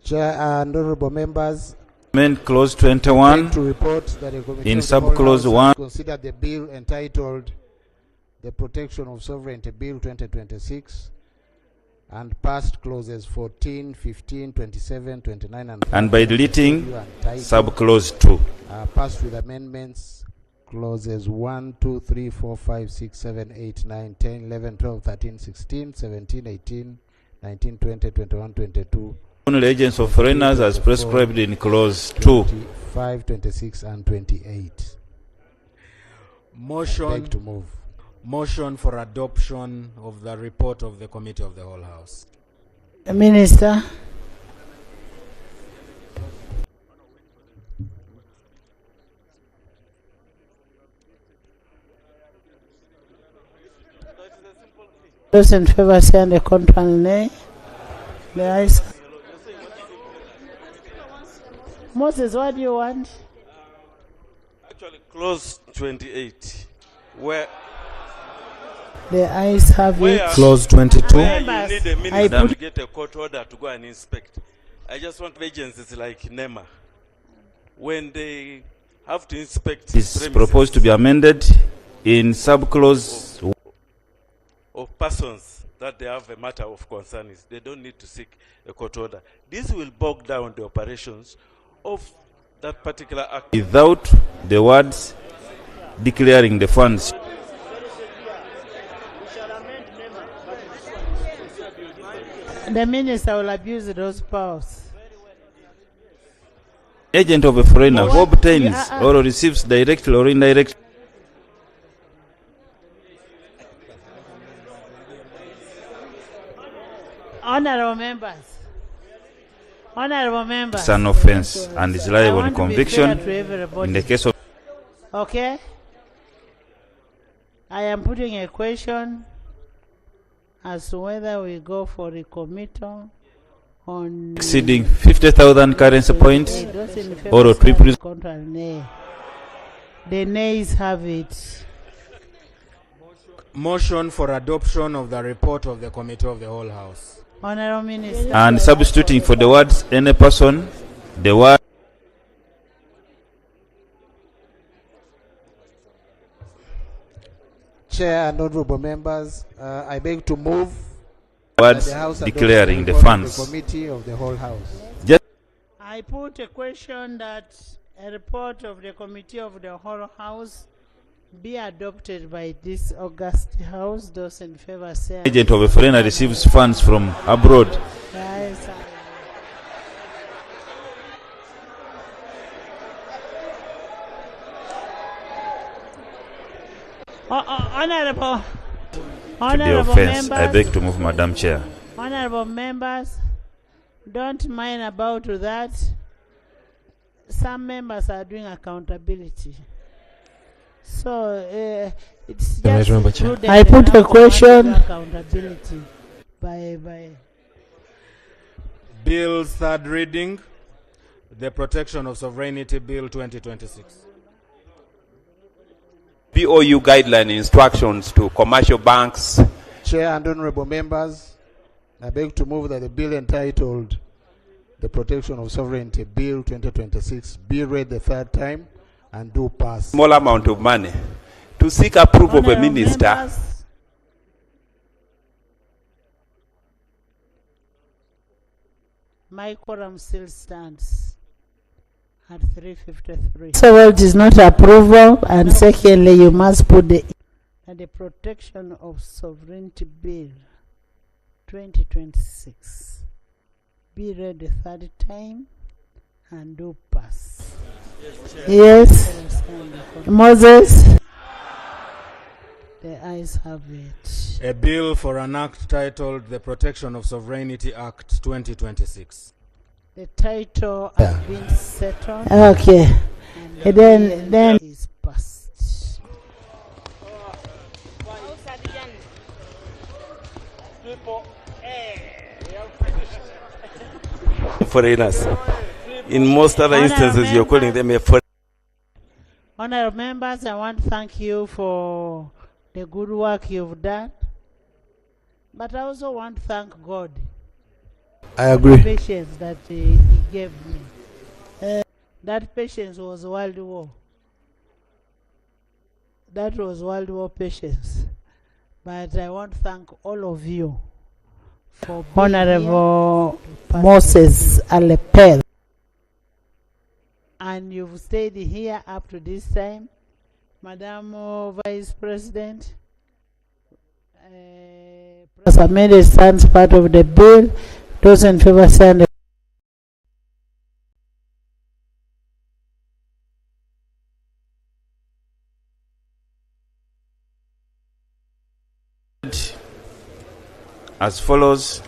[SPEAKER 7] Chair and honorable members,
[SPEAKER 2] Amend clause 21
[SPEAKER 7] to report that the Committee
[SPEAKER 2] in
[SPEAKER 7] of the whole
[SPEAKER 2] subclause
[SPEAKER 7] House
[SPEAKER 2] 1
[SPEAKER 7] consider the bill entitled The Protection of Sovereignty Bill 2026 and passed clauses 14, 15, 27, 29
[SPEAKER 2] and by deleting subclause 2.
[SPEAKER 7] Passed with amendments clauses 1, 2, 3, 4, 5, 6, 7, 8, 9, 10, 11, 12, 13, 16, 17, 18, 19, 20, 21, 22.
[SPEAKER 2] Only agents of foreigners as prescribed in clause 2.
[SPEAKER 7] 25, 26 and 28.
[SPEAKER 14] Motion.
[SPEAKER 7] Beg to move.
[SPEAKER 14] Motion for adoption of the report of the Committee of the whole House.
[SPEAKER 3] the Minister. Those in favor say under contrary nay. The ayes. Moses, what do you want?
[SPEAKER 11] Actually, clause 28, where
[SPEAKER 3] The ayes have it.
[SPEAKER 14] Clause 22.
[SPEAKER 11] where you need a
[SPEAKER 3] I
[SPEAKER 11] minister to
[SPEAKER 3] put-
[SPEAKER 11] get a court order to go and inspect. I just want agencies like NEMA, when they have to inspect
[SPEAKER 2] Is
[SPEAKER 11] premises
[SPEAKER 2] proposed to be amended in subclause
[SPEAKER 11] of persons that they have a matter of concern is, they don't need to seek a court order. This will bog down the operations of that particular act.
[SPEAKER 2] without the words declaring the funds.
[SPEAKER 3] The Minister will abuse those powers.
[SPEAKER 2] agent of a foreigner who obtains or receives directly or indirectly
[SPEAKER 3] Honorable members,
[SPEAKER 2] an offense and is liable on conviction in the case of
[SPEAKER 3] okay, I am putting a question as to whether we go for the committal on
[SPEAKER 2] exceeding 50,000 currency points or a triple.
[SPEAKER 3] The nays have it.
[SPEAKER 15] Motion for adoption of the report of the Committee of the Whole House.
[SPEAKER 3] Honorable Minister.
[SPEAKER 2] And substituting for the words any person, the word
[SPEAKER 7] Chair and honorable members, I beg to move
[SPEAKER 2] words
[SPEAKER 7] the House
[SPEAKER 2] declaring the
[SPEAKER 7] report of
[SPEAKER 2] funds.
[SPEAKER 7] the Committee of the Whole House.
[SPEAKER 3] I put a question that a report of the Committee of the Whole House be adopted by this August House. Those in favor say
[SPEAKER 2] agent of a foreigner receives funds from abroad.
[SPEAKER 3] Yes, Honorable
[SPEAKER 2] To the offense, I beg to move, Madam Chair.
[SPEAKER 3] Honorable members, don't mind about that. Some members are doing accountability. So it's just prudent. I put a question. Accountability by
[SPEAKER 15] Bill third reading, the Protection of Sovereignty Bill 2026.
[SPEAKER 1] BOU guideline instructions to commercial banks.
[SPEAKER 7] Chair and honorable members, I beg to move that the bill entitled the Protection of Sovereignty Bill 2026 be read the third time and do pass.
[SPEAKER 1] Small amount of money to seek approval of a minister.
[SPEAKER 3] Members, my quorum still stands at 353. So it is not approval, and secondly, you must put the Protection of Sovereignty Bill 2026 be read the third time and do pass. Yes. Moses. The ayes have it.
[SPEAKER 15] A bill for an act titled the Protection of Sovereignty Act 2026.
[SPEAKER 3] The title has been settled. Okay. And then is passed.
[SPEAKER 11] Foreigners. In most other instances, you're calling them a foreigner.
[SPEAKER 3] Honorable members, I want to thank you for the good work you've done. But I also want to thank God.
[SPEAKER 7] I agree.
[SPEAKER 3] For the patience that he gave me. That patience was World War. That was World War patience. But I want to thank all of you for being Honorable Moses Alepel. And you've stayed here up to this time. Madam Vice President, amended stands part of the bill. Those in favor stand.
[SPEAKER 2] As follows.